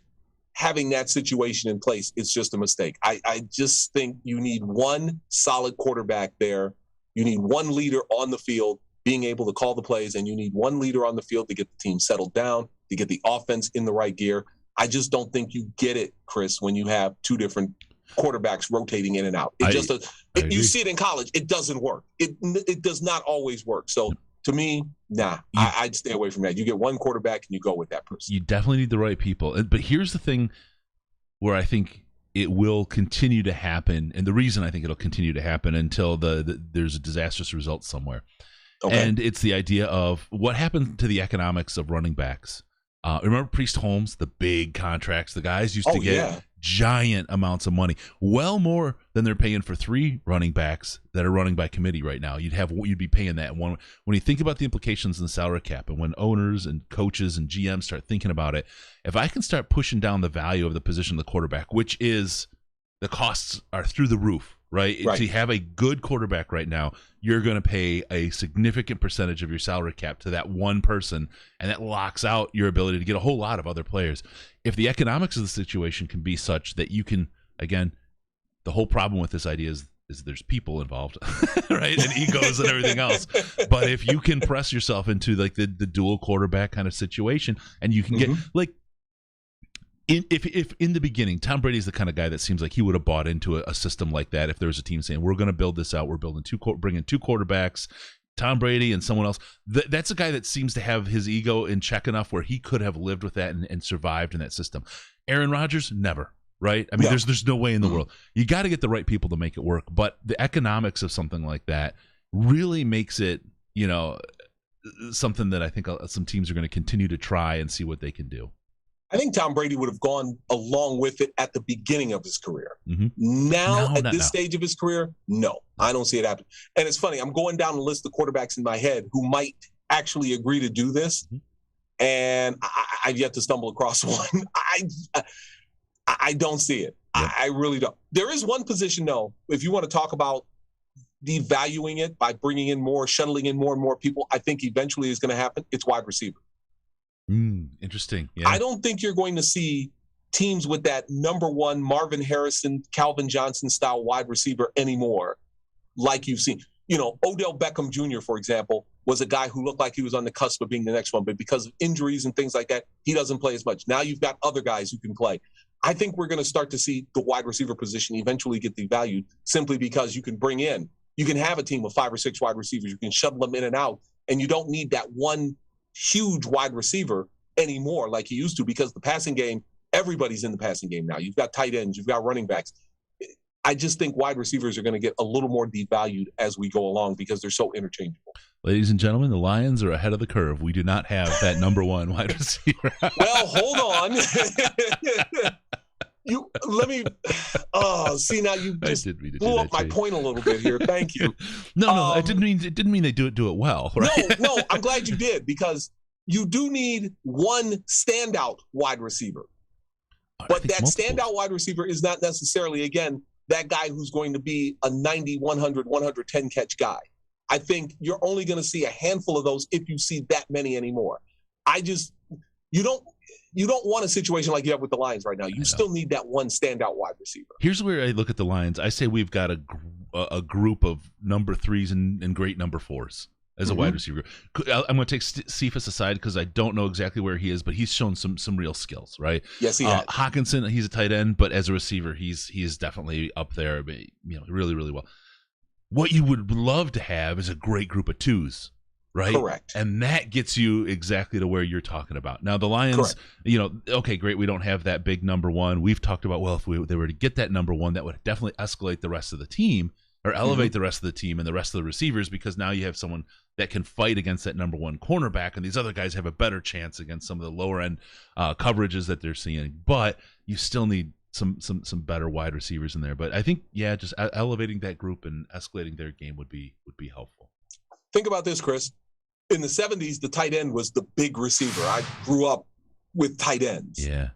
having that situation in place, it's just a mistake. I just think you need one solid quarterback there. You need one leader on the field being able to call the plays, and you need one leader on the field to get the team settled down, to get the offense in the right gear. I just don't think you get it, Chris, when you have two different quarterbacks rotating in and out. You see it in college. It doesn't work. It does not always work. So to me, I'd stay away from that. You get one quarterback and you go with that person. You definitely need the right people. But here's the thing where I think it will continue to happen, and the reason I think it'll continue to happen until there's a disastrous result somewhere. And it's the idea of what happened to the economics of running backs. Remember Priest Holmes, the big contracts? The guys used to get giant amounts of money, well more than they're paying for three running backs that are running by committee right now. You'd be paying that one. When you think about the implications in the salary cap, and when owners and coaches and GMs start thinking about it, if I can start pushing down the value of the position of the quarterback, which is the costs are through the roof. Right? To have a good quarterback right now, you're going to pay a significant percentage of your salary cap to that one person, and that locks out your ability to get a whole lot of other players. If the economics of the situation can be such that you can, again, the whole problem with this idea is is there's people involved, right, and egos and everything else. But if you can press yourself into like the dual quarterback kind of situation, and you can get like. If in the beginning, Tom Brady's the kind of guy that seems like he would have bought into a system like that. If there was a team saying we're going to build this out, we're building bringing two quarterbacks, Tom Brady and someone else. That's a guy that seems to have his ego in check enough where he could have lived with that and survived in that system. Aaron Rodgers, never. Right? I mean, there's no way in the world. You got to get the right people to make it work. But the economics of something like that really makes it, something that I think some teams are going to continue to try and see what they can do. I think Tom Brady would have gone along with it at the beginning of his career. Now, at this stage of his career, no, I don't see it happen. And it's funny, I'm going down the list of quarterbacks in my head who might actually agree to do this, and I've yet to stumble across one. I don't see it. I really don't. There is one position, though, if you want to talk about devaluing it by bringing in more, shuttling in more and more people, I think eventually is going to happen. It's wide receiver. Interesting. Yeah. I don't think you're going to see teams with that number one Marvin Harrison, Calvin Johnson style wide receiver anymore like you've seen. Odell Beckham Jr., for example, was a guy who looked like he was on the cusp of being the next one, but because of injuries and things like that, he doesn't play as much. Now you've got other guys who can play. I think we're going to start to see the wide receiver position eventually get devalued simply because you can have a team of 5 or 6 wide receivers. You can shuttle them in and out, and you don't need that one huge wide receiver anymore like he used to, because the passing game, everybody's in the passing game now. You've got tight ends, you've got running backs. I just think wide receivers are going to get a little more devalued as we go along because they're so interchangeable. Ladies and gentlemen, the Lions are ahead of the curve. We do not have that number one wide receiver. Well, hold on. See, now you just blew up my point a little bit here. Thank you. No, it didn't mean they do it well, right? No, I'm glad you did, because you do need one standout wide receiver. But that standout wide receiver is not necessarily, again, that guy who's going to be a 90, 100, 110 catch guy. I think you're only going to see a handful of those if you see that many anymore. You don't want a situation like you have with the Lions right now. You still need that one standout wide receiver. Here's where I look at the Lions. I say we've got a group of number 3s and great number 4s as a wide receiver. I'm going to take Cephas aside because I don't know exactly where he is, but he's shown some real skills, right? Yes, he has. Hawkinson, he's a tight end, but as a receiver, he is definitely up there, really, really well. What you would love to have is a great group of 2s, right? Correct. And that gets you exactly to where you're talking about. Now, the Lions, okay, great, we don't have that big number 1. We've talked about, well, if they were to get that number 1, that would definitely escalate the rest of the team, or elevate the rest of the team and the rest of the receivers, because now you have someone that can fight against that number 1 cornerback, and these other guys have a better chance against some of the lower end coverages that they're seeing. But you still need some better wide receivers in there. But I think, just elevating that group and escalating their game would be helpful. Think about this, Chris. In the 70s, the tight end was the big receiver. I grew up with tight ends. Yeah.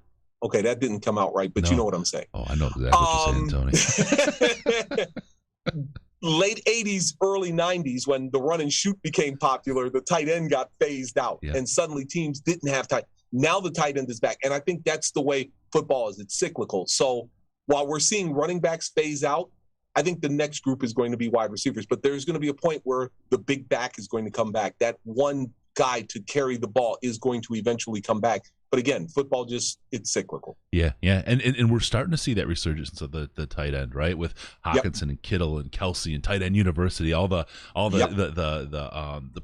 Okay, that didn't come out right, but you know what I'm saying. Oh, I know exactly what you're saying, Tony. Late 80s, early 90s, when the run and shoot became popular, the tight end got phased out, and suddenly teams didn't have tight. Now the tight end is back, and I think that's the way football is. It's cyclical. So while we're seeing running backs phase out, I think the next group is going to be wide receivers, but there's going to be a point where the big back is going to come back. That one guy to carry the ball is going to eventually come back. But again, football it's cyclical. Yeah. And we're starting to see that resurgence of the tight end, right? With Hawkinson and Kittle and Kelsey and Tight End University, all the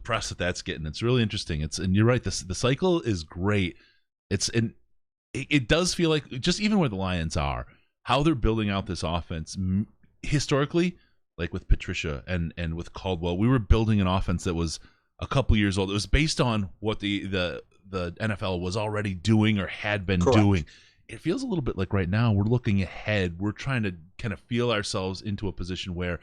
press that's getting. It's really interesting. And you're right, the cycle is great. It does feel like, just even where the Lions are, how they're building out this offense historically, like with Patricia and with Caldwell, we were building an offense that was a couple years old. It was based on what the NFL was already doing or had been doing. It feels a little bit like right now we're looking ahead. We're trying to kind of feel ourselves into a position where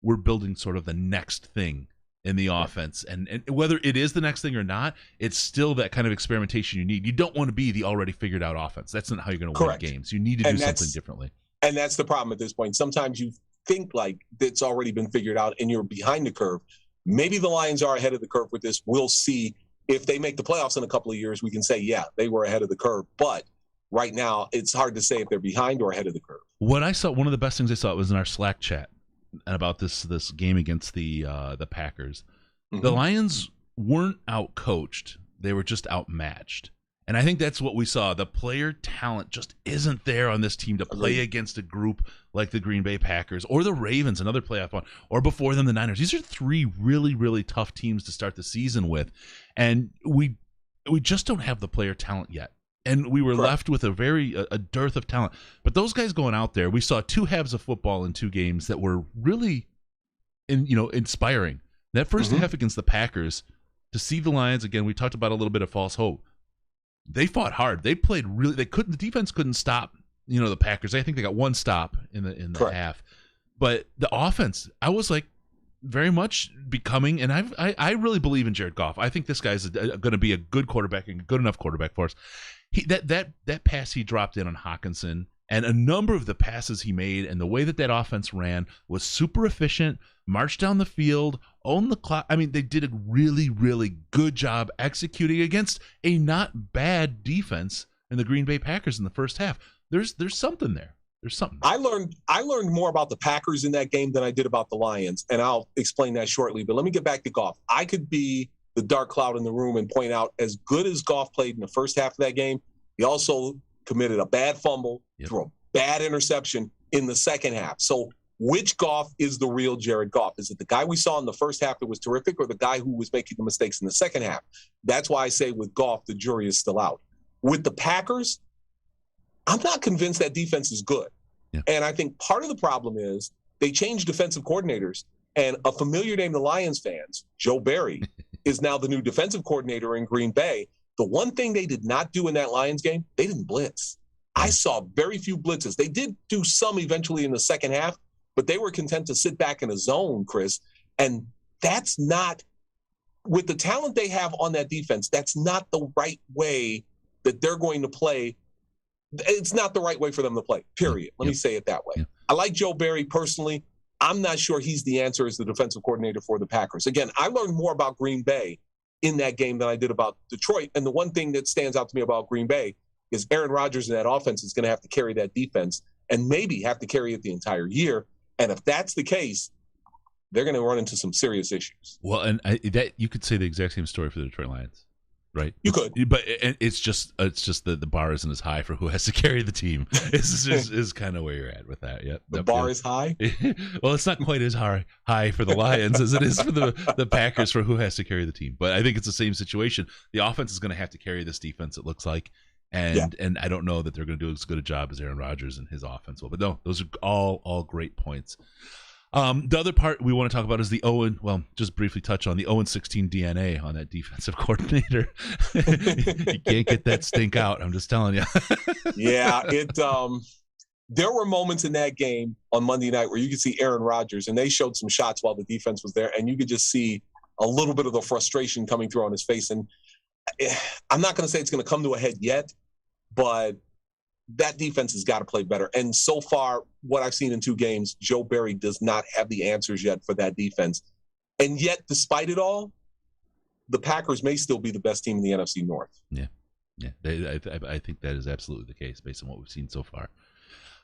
we're building sort of the next thing in the offense. And whether it is the next thing or not, it's still that kind of experimentation you need. You don't want to be the already figured out offense. That's not how you're going to win games. You need to do something differently. And that's the problem at this point. Sometimes you think like it's already been figured out and you're behind the curve. Maybe the Lions are ahead of the curve with this. We'll see. If they make the playoffs in a couple of years, we can say, they were ahead of the curve. But right now, it's hard to say if they're behind or ahead of the curve. What I saw, one of the best things I saw was in our Slack chat. about this game against the Packers. Mhm. The Lions weren't outcoached; they were just outmatched. And I think that's what we saw. The player talent just isn't there on this team to play Agreed. against a group like the Green Bay Packers or the Ravens, another playoff one, or before them the Niners. These are three really, really tough teams to start the season with, and we just don't have the player talent yet. And we were Correct. left with a dearth of talent. But those guys going out there, we saw two halves of football in two games that were really, inspiring. That first half against the Packers, to see the Lions again, we talked about a little bit of false hope. They fought hard. They played really. They couldn't. The defense couldn't stop. The Packers. I think they got one stop in the Correct. half. But the offense, I was like, very much becoming. And I really believe in Jared Goff. I think this guy's going to be a good quarterback and a good enough quarterback for us. That pass he dropped in on Hawkinson and a number of the passes he made and the way that offense ran was super efficient. Marched down the field, owned the clock. I mean, they did a really, really good job executing against a not bad defense in the Green Bay Packers in the first half. There's something there. There's something. I learned more about the Packers in that game than I did about the Lions, and I'll explain that shortly. But let me get back to Goff. I could be the dark cloud in the room and point out as good as Goff played in the first half of that game, he also committed a bad fumble, threw a bad interception in the second half. So which Goff is the real Jared Goff? Is it the guy we saw in the first half that was terrific or the guy who was making the mistakes in the second half? That's why I say with Goff, the jury is still out. With the Packers, I'm not convinced that defense is good. Yeah. And I think part of the problem is they changed defensive coordinators, and a familiar name to Lions fans, Joe Barry, is now the new defensive coordinator in Green Bay. The one thing they did not do in that Lions game, they didn't blitz. I saw very few blitzes. They did do some eventually in the second half, but they were content to sit back in a zone, Chris. And that's not, with the talent they have on that defense, that's not the right way that they're going to play. It's not the right way for them to play, period. Let me say it that way. Yeah. I like Joe Barry personally. I'm not sure he's the answer as the defensive coordinator for the Packers. Again, I learned more about Green Bay in that game than I did about Detroit. And the one thing that stands out to me about Green Bay is Aaron Rodgers and that offense is going to have to carry that defense and maybe have to carry it the entire year. And if that's the case, they're going to run into some serious issues. Well, and that you could say the exact same story for the Detroit Lions, right? You could, but it's just the bar isn't as high for who has to carry the team. is kind of where you're at with that. Yep. The bar is high. Well, it's not quite as high for the Lions as it is for the Packers for who has to carry the team. But I think it's the same situation. The offense is going to have to carry this defense. It looks like. And I don't know that they're going to do as good a job as Aaron Rodgers and his offense will. But no, those are all great points. The other part we want to talk about is the just briefly touch on the 0-16 DNA on that defensive coordinator. You can't get that stink out. I'm just telling you. Yeah, there were moments in that game on Monday night where you could see Aaron Rodgers, and they showed some shots while the defense was there, and you could just see a little bit of the frustration coming through on his face. And I'm not going to say it's going to come to a head yet, but that defense has got to play better. And so far, what I've seen in two games, Joe Barry does not have the answers yet for that defense. And yet, despite it all, the Packers may still be the best team in the NFC North. Yeah. I think that is absolutely the case based on what we've seen so far.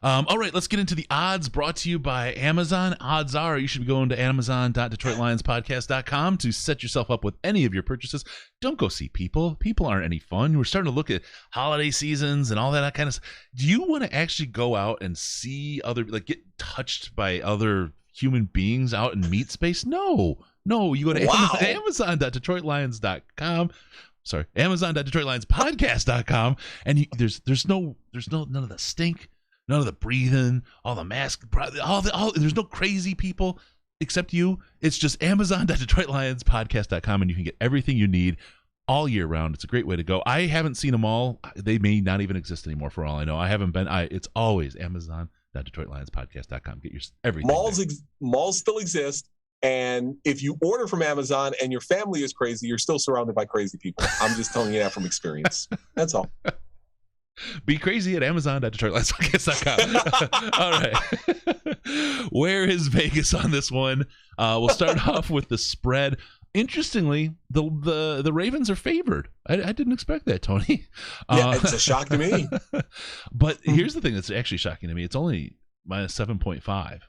All right, let's get into the odds brought to you by Amazon. Odds are you should be going to amazon.detroitlionspodcast.com to set yourself up with any of your purchases. Don't go see people. People aren't any fun. We're starting to look at holiday seasons and all that kind of stuff. Do you want to actually go out and see get touched by other human beings out in meat space? No. You go to amazon.detroitlionspodcast.com. Sorry, amazon.detroitlionspodcast.com, and there's none of the stink. None of the breathing, all the mask, there's no crazy people except you. It's just amazon.detroitlionspodcast.com, and you can get everything you need all year round. It's a great way to go. I haven't seen them all. They may not even exist anymore for all I know. I haven't been. It's always amazon.detroitlionspodcast.com. Get your everything. Malls still exist, and if you order from Amazon and your family is crazy, you're still surrounded by crazy people. I'm just telling you that from experience. That's all. Be crazy at amazon.detroitlionspodcast.com. All right. Where is Vegas on this one? We'll start off with the spread. Interestingly, the Ravens are favored. I didn't expect that, Tony. Yeah, it's a shock to me. But here's the thing that's actually shocking to me. It's only minus 7.5.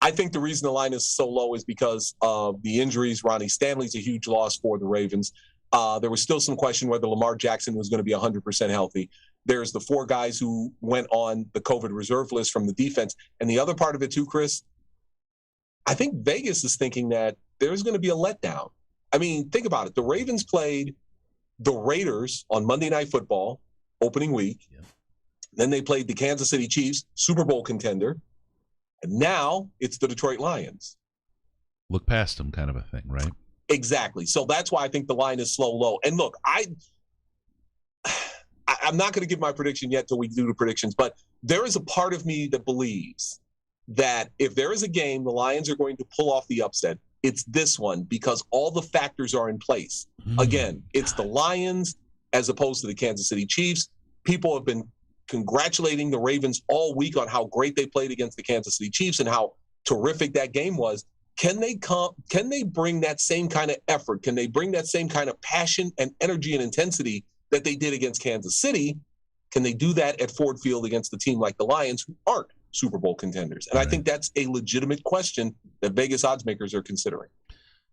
I think the reason the line is so low is because of the injuries. Ronnie Stanley's a huge loss for the Ravens. There was still some question whether Lamar Jackson was going to be 100% healthy. There's the 4 guys who went on the COVID reserve list from the defense. And the other part of it too, Chris, I think Vegas is thinking that there's going to be a letdown. I mean, think about it. The Ravens played the Raiders on Monday Night Football, opening week. Yep. Then they played the Kansas City Chiefs, Super Bowl contender. And now it's the Detroit Lions. Look past them kind of a thing, right? Exactly. So that's why I think the line is low. And look, I'm not going to give my prediction yet till we do the predictions, but there is a part of me that believes that if there is a game the Lions are going to pull off the upset, it's this one because all the factors are in place. Again, it's the Lions as opposed to the Kansas City Chiefs. People have been congratulating the Ravens all week on how great they played against the Kansas City Chiefs and how terrific that game was. Can they bring that same kind of effort? Can they bring that same kind of passion and energy and intensity that they did against Kansas City? Can they do that at Ford Field against a team like the Lions who aren't Super Bowl contenders? And I think that's a legitimate question that Vegas odds makers are considering.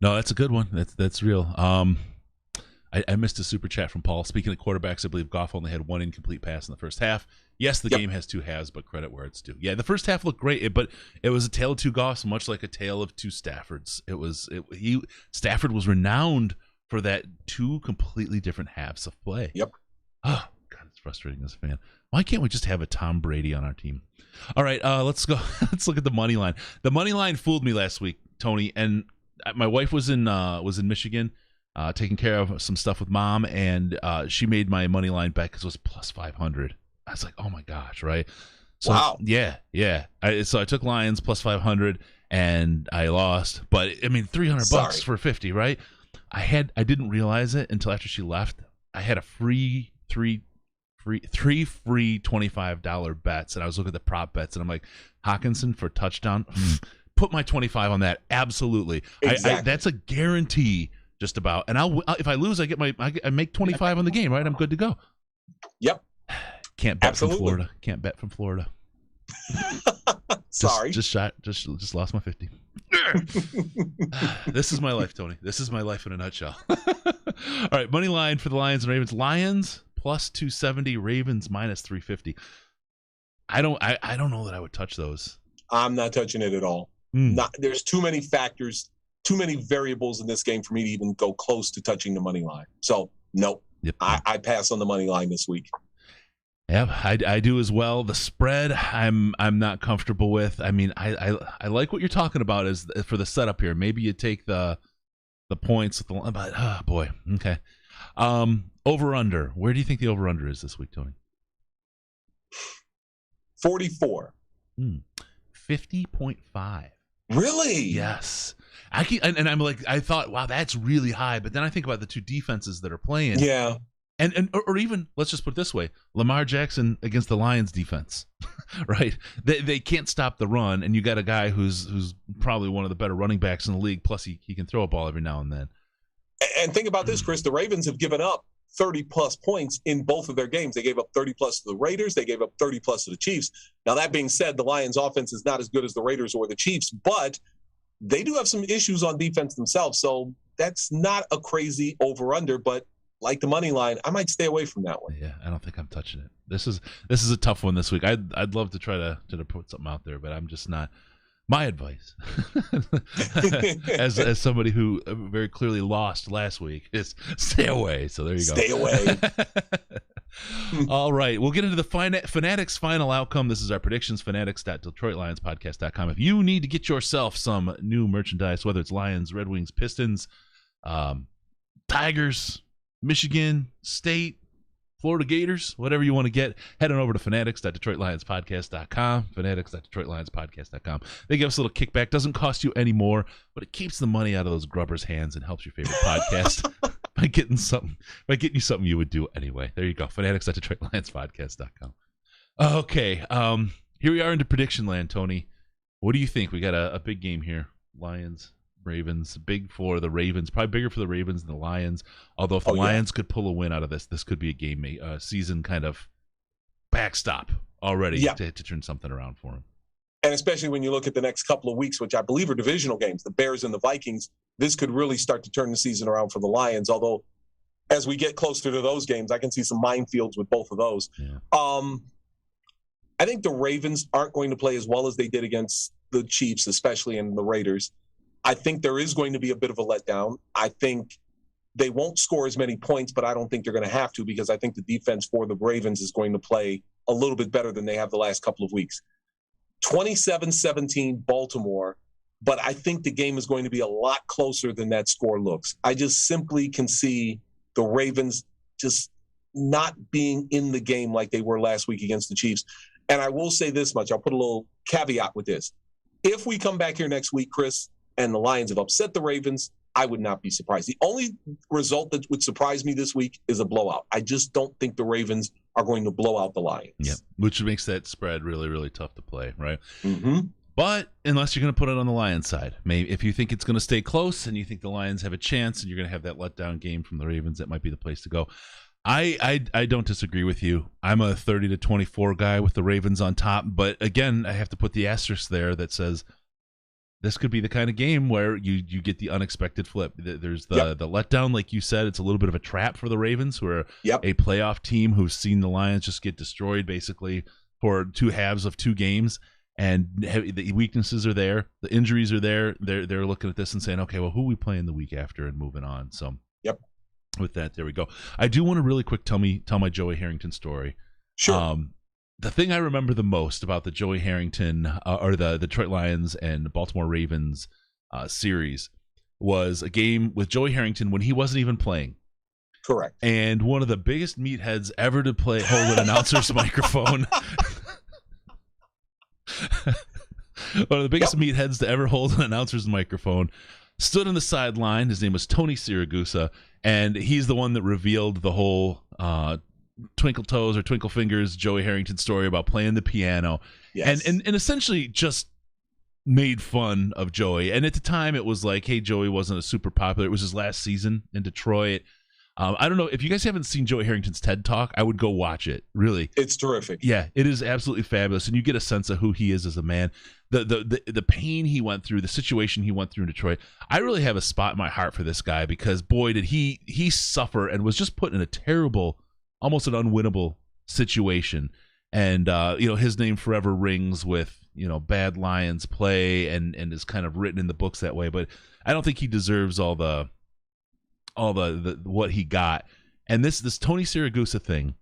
No, that's a good one. That's real. I missed a super chat from Paul. Speaking of quarterbacks, I believe Goff only had 1 incomplete pass in the first half. Yes, the game has 2 halves, but credit where it's due. Yeah, the first half looked great, but it was a tale of 2 Goffs, much like a tale of 2 Staffords. Stafford was renowned for that 2 completely different halves of play. Yep. Oh, God, it's frustrating as a fan. Why can't we just have a Tom Brady on our team? All right, let's go. Let's look at the money line. The money line fooled me last week, Tony, and my wife was in Michigan. Taking care of some stuff with Mom, and she made my money line bet because it was plus 500. I was like, oh my gosh, right? So, wow. Yeah. So I took Lions plus 500, and I lost. But I mean, $300 for 50, right? I didn't realize it until after she left. I had a three free $25 bets, and I was looking at the prop bets, and I'm like, Hawkinson for touchdown. Put my 25 on that. Absolutely. Exactly. That's a guarantee. Just about, and if I lose, I make 25 on the game, right? I'm good to go. Yep. Can't bet from Florida. Can't bet from Florida. Sorry. Just lost my 50. This is my life, Tony. This is my life in a nutshell. All right, money line for the Lions and Ravens. Lions plus 270, Ravens minus 350. I don't know that I would touch those. I'm not touching it at all. There's too many factors. Too many variables in this game for me to even go close to touching the money line. So, nope. Yep. I pass on the money line this week. Yeah, I do as well. The spread, I'm not comfortable with. I mean, I like what you're talking about is for the setup here. Maybe you take the points, but boy, okay. Over under. Where do you think the over under is this week, Tony? 44. 50.5. Really? Yes. I'm like, I thought, wow, that's really high. But then I think about the 2 defenses that are playing. Yeah. Or even, let's just put it this way, Lamar Jackson against the Lions defense, right? They can't stop the run, and you got a guy who's probably one of the better running backs in the league, plus he can throw a ball every now and then. And think about this, Chris. The Ravens have given up 30-plus points in both of their games. They gave up 30-plus to the Raiders. They gave up 30-plus to the Chiefs. Now, that being said, the Lions' offense is not as good as the Raiders or the Chiefs, but they do have some issues on defense themselves. So that's not a crazy over-under, but like the money line, I might stay away from that one. Yeah, I don't think I'm touching it. This is a tough one this week. I'd love to try to put something out there, but I'm just not. My advice, as somebody who very clearly lost last week, is stay away. So there you go. Stay away. All right, we'll get into the Fanatics final outcome. This is our predictions. Fanatics.DetroitLionsPodcast.com. If you need to get yourself some new merchandise, whether it's Lions, Red Wings, Pistons, Tigers, Michigan State, Florida Gators, whatever you want to get, head on over to fanatics.DetroitLionsPodcast.com, fanatics.DetroitLionsPodcast.com. They give us a little kickback. Doesn't cost you any more, but it keeps the money out of those grubbers' hands and helps your favorite podcast by getting you something you would do anyway. There you go, fanatics.DetroitLionsPodcast.com. Okay, here we are into prediction land, Tony. What do you think? We got a big game here. Lions, Ravens, big for the Ravens, probably bigger for the Ravens than the Lions. Although if the Lions could pull a win out of this could be a game, season kind of backstop already to turn something around for them. And especially when you look at the next couple of weeks, which I believe are divisional games, the Bears and the Vikings, this could really start to turn the season around for the Lions. Although, as we get closer to those games, I can see some minefields with both of those. Yeah. I think the Ravens aren't going to play as well as they did against the Chiefs, especially in the Raiders. I think there is going to be a bit of a letdown. I think they won't score as many points, but I don't think they're going to have to, because I think the defense for the Ravens is going to play a little bit better than they have the last couple of weeks. 27-17 Baltimore, but I think the game is going to be a lot closer than that score looks. I just simply can see the Ravens just not being in the game like they were last week against the Chiefs. And I will say this much. I'll put a little caveat with this. If we come back here next week, Chris, and the Lions have upset the Ravens, I would not be surprised. The only result that would surprise me this week is a blowout. I just don't think the Ravens are going to blow out the Lions. Yeah, which makes that spread really, really tough to play, right? Mm-hmm. But unless you're going to put it on the Lions side, maybe if you think it's going to stay close and you think the Lions have a chance and you're going to have that letdown game from the Ravens, that might be the place to go. I don't disagree with you. I'm a 30-24 guy with the Ravens on top, but again, I have to put the asterisk there that says this could be the kind of game where you get the unexpected flip. There's the letdown, like you said. It's a little bit of a trap for the Ravens, who are a playoff team who've seen the Lions just get destroyed basically for two halves of two games, and the weaknesses are there, the injuries are there. They're looking at this and saying, okay, well, who are we playing the week after, and moving on. So with that, there we go. I do want to really quick tell my Joey Harrington story. Sure. The thing I remember the most about the Joey Harrington or the Detroit Lions and Baltimore Ravens series was a game with Joey Harrington when he wasn't even playing. Correct. And one of the biggest meatheads ever to hold an announcer's microphone. One of the biggest meatheads to ever hold an announcer's microphone stood on the sideline. His name was Tony Siragusa, and he's the one that revealed the whole Twinkle Toes or Twinkle Fingers Joey Harrington story about playing the piano. Yes. And essentially just made fun of Joey. And at the time it was like, hey, Joey wasn't a super popular. It was his last season in Detroit. I don't know if you guys haven't seen Joey Harrington's TED Talk. I would go watch it. Really, it's terrific. Yeah, it is absolutely fabulous, and you get a sense of who he is as a man. The pain he went through, the situation he went through in Detroit. I really have a spot in my heart for this guy, because boy, did he suffer and was just put in a terrible, almost an unwinnable situation. And his name forever rings with bad Lions play, and is kind of written in the books that way. But I don't think he deserves all the what he got. And this Tony Siragusa thing,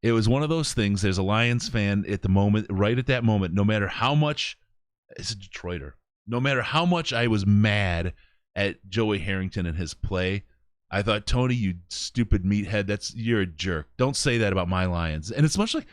it was one of those things. There's a Lions fan at the moment, right at that moment, no matter how much, it's a Detroiter, no matter how much I was mad at Joey Harrington and his play, I thought, Tony, you stupid meathead, you're a jerk. Don't say that about my Lions. And it's much like,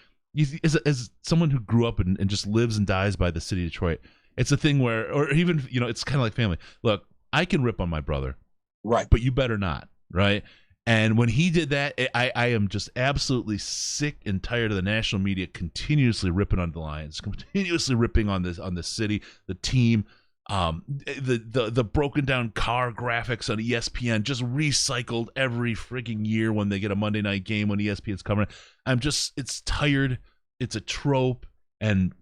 as someone who grew up and just lives and dies by the city of Detroit, it's a thing where, or even, it's kind of like family. Look, I can rip on my brother, right? But you better not, right? And when he did that, I am just absolutely sick and tired of the national media continuously ripping on the Lions, continuously ripping on the city, the team, the broken down car graphics on ESPN, just recycled every freaking year when they get a Monday night game when ESPN's covering it. It's tired. It's a trope, and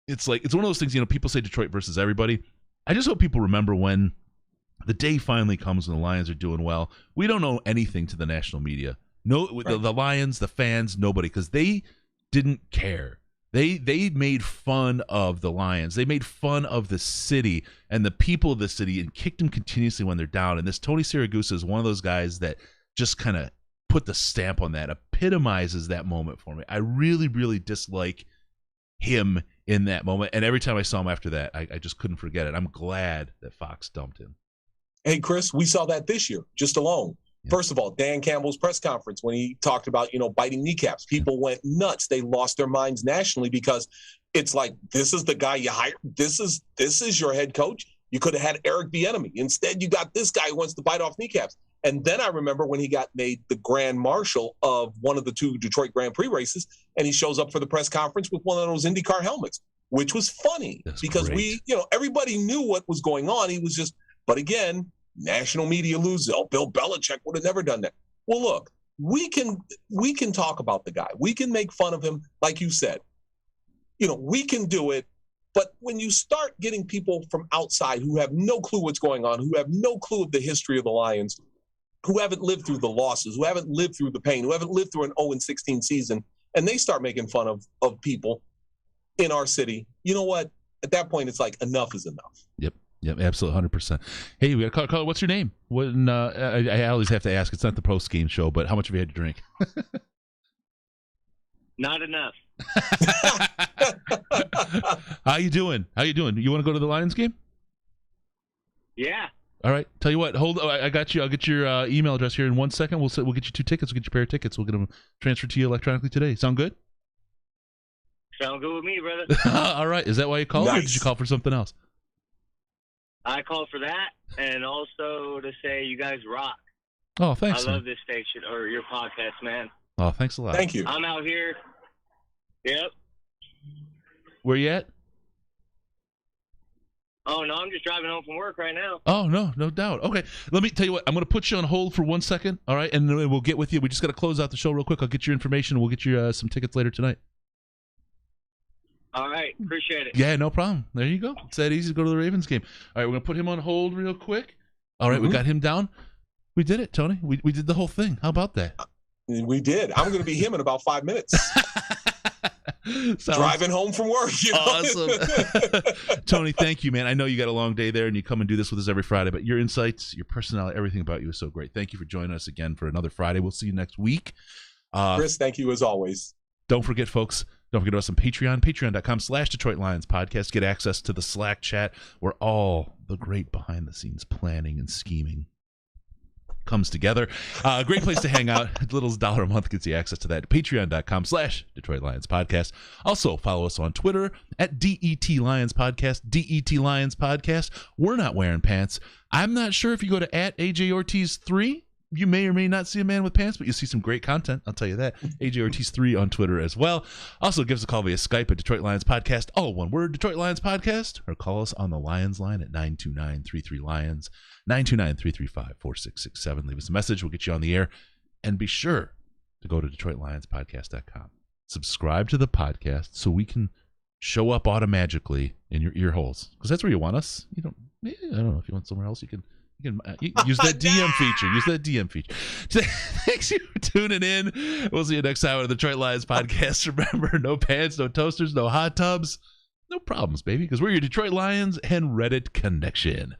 it's one of those things. People say Detroit versus everybody. I just hope people remember when the day finally comes when the Lions are doing well. We don't owe anything to the national media. No, right. The Lions, the fans, nobody, because they didn't care. They made fun of the Lions. They made fun of the city and the people of the city and kicked them continuously when they're down. And this Tony Siragusa is one of those guys that just kind of put the stamp on that, epitomizes that moment for me. I really, really dislike him in that moment. And every time I saw him after that, I just couldn't forget it. I'm glad that Fox dumped him. Hey, Chris, we saw that this year, just alone. Yeah. First of all, Dan Campbell's press conference when he talked about, biting kneecaps. People went nuts. They lost their minds nationally because it's like, this is the guy you hired. This is your head coach. You could have had Eric Bieniemy. Instead, you got this guy who wants to bite off kneecaps. And then I remember when he got made the grand marshal of one of the two Detroit Grand Prix races, and he shows up for the press conference with one of those IndyCar helmets, which was funny. That's because great. Everybody knew what was going on. He was just, but again, national media loses. Oh, Bill Belichick would have never done that. Well, look, we can talk about the guy. We can make fun of him, like you said. We can do it. But when you start getting people from outside who have no clue what's going on, who have no clue of the history of the Lions, who haven't lived through the losses, who haven't lived through the pain, who haven't lived through an 0-16 season, and they start making fun of people in our city, you know what? At that point, it's like enough is enough. Yep, absolutely, 100%. Hey, we got a caller. What's your name? I always have to ask. It's not the post-game show, but how much have you had to drink? Not enough. How you doing? You want to go to the Lions game? Yeah. All right. Tell you what. Hold. I got you. I'll get your email address here in 1 second. We'll get you 2 tickets. We'll get you a pair of tickets. We'll get them transferred to you electronically today. Sound good? Sound good with me, brother. All right. Is that why you called, or did you call for something else? I called for that, and also to say you guys rock. Oh, thanks. I love this station or your podcast, man. Oh, thanks a lot. Thank you. I'm out here. Yep. Where you at? Oh, no, I'm just driving home from work right now. Oh, no doubt. Okay, let me tell you what. I'm going to put you on hold for 1 second, all right? And then we'll get with you. We just got to close out the show real quick. I'll get your information. We'll get you some tickets later tonight. All right, appreciate it. Yeah, no problem. There you go. It's that easy to go to the Ravens game. All right, we're going to put him on hold real quick. All right, we got him down. We did it, Tony. We did the whole thing. How about that? We did. I'm going to be him in about 5 minutes. Driving home from work. You know? Awesome. Tony, thank you, man. I know you got a long day there, and you come and do this with us every Friday, but your insights, your personality, everything about you is so great. Thank you for joining us again for another Friday. We'll see you next week. Chris, thank you as always. Don't forget, folks, don't forget us on Patreon, patreon.com/Detroit Lions Podcast. Get access to the Slack chat where all the great behind-the-scenes planning and scheming comes together. Great place to hang out. As little as $1 a month gets you access to that. Patreon.com/Detroit Lions Podcast. Also, follow us on Twitter at DET Lions Podcast, DET Lions Podcast. We're not wearing pants. I'm not sure if you go to at AJ Ortiz 3, you may or may not see a man with pants, but you'll see some great content. I'll tell you that. AJ Ortiz 3 on Twitter as well. Also, give us a call via Skype at Detroit Lions Podcast. All one word, Detroit Lions Podcast. Or call us on the Lions line at 929-33-LIONS, 929-335-4667. Leave us a message. We'll get you on the air. And be sure to go to DetroitLionsPodcast.com. Subscribe to the podcast so we can show up automatically in your ear holes. Because that's where you want us. I don't know if you want somewhere else. You can use that DM feature. Use that DM feature. Thanks you for tuning in. We'll see you next time on the Detroit Lions Podcast. Remember, no pants, no toasters, no hot tubs. No problems, baby, because we're your Detroit Lions and Reddit connection.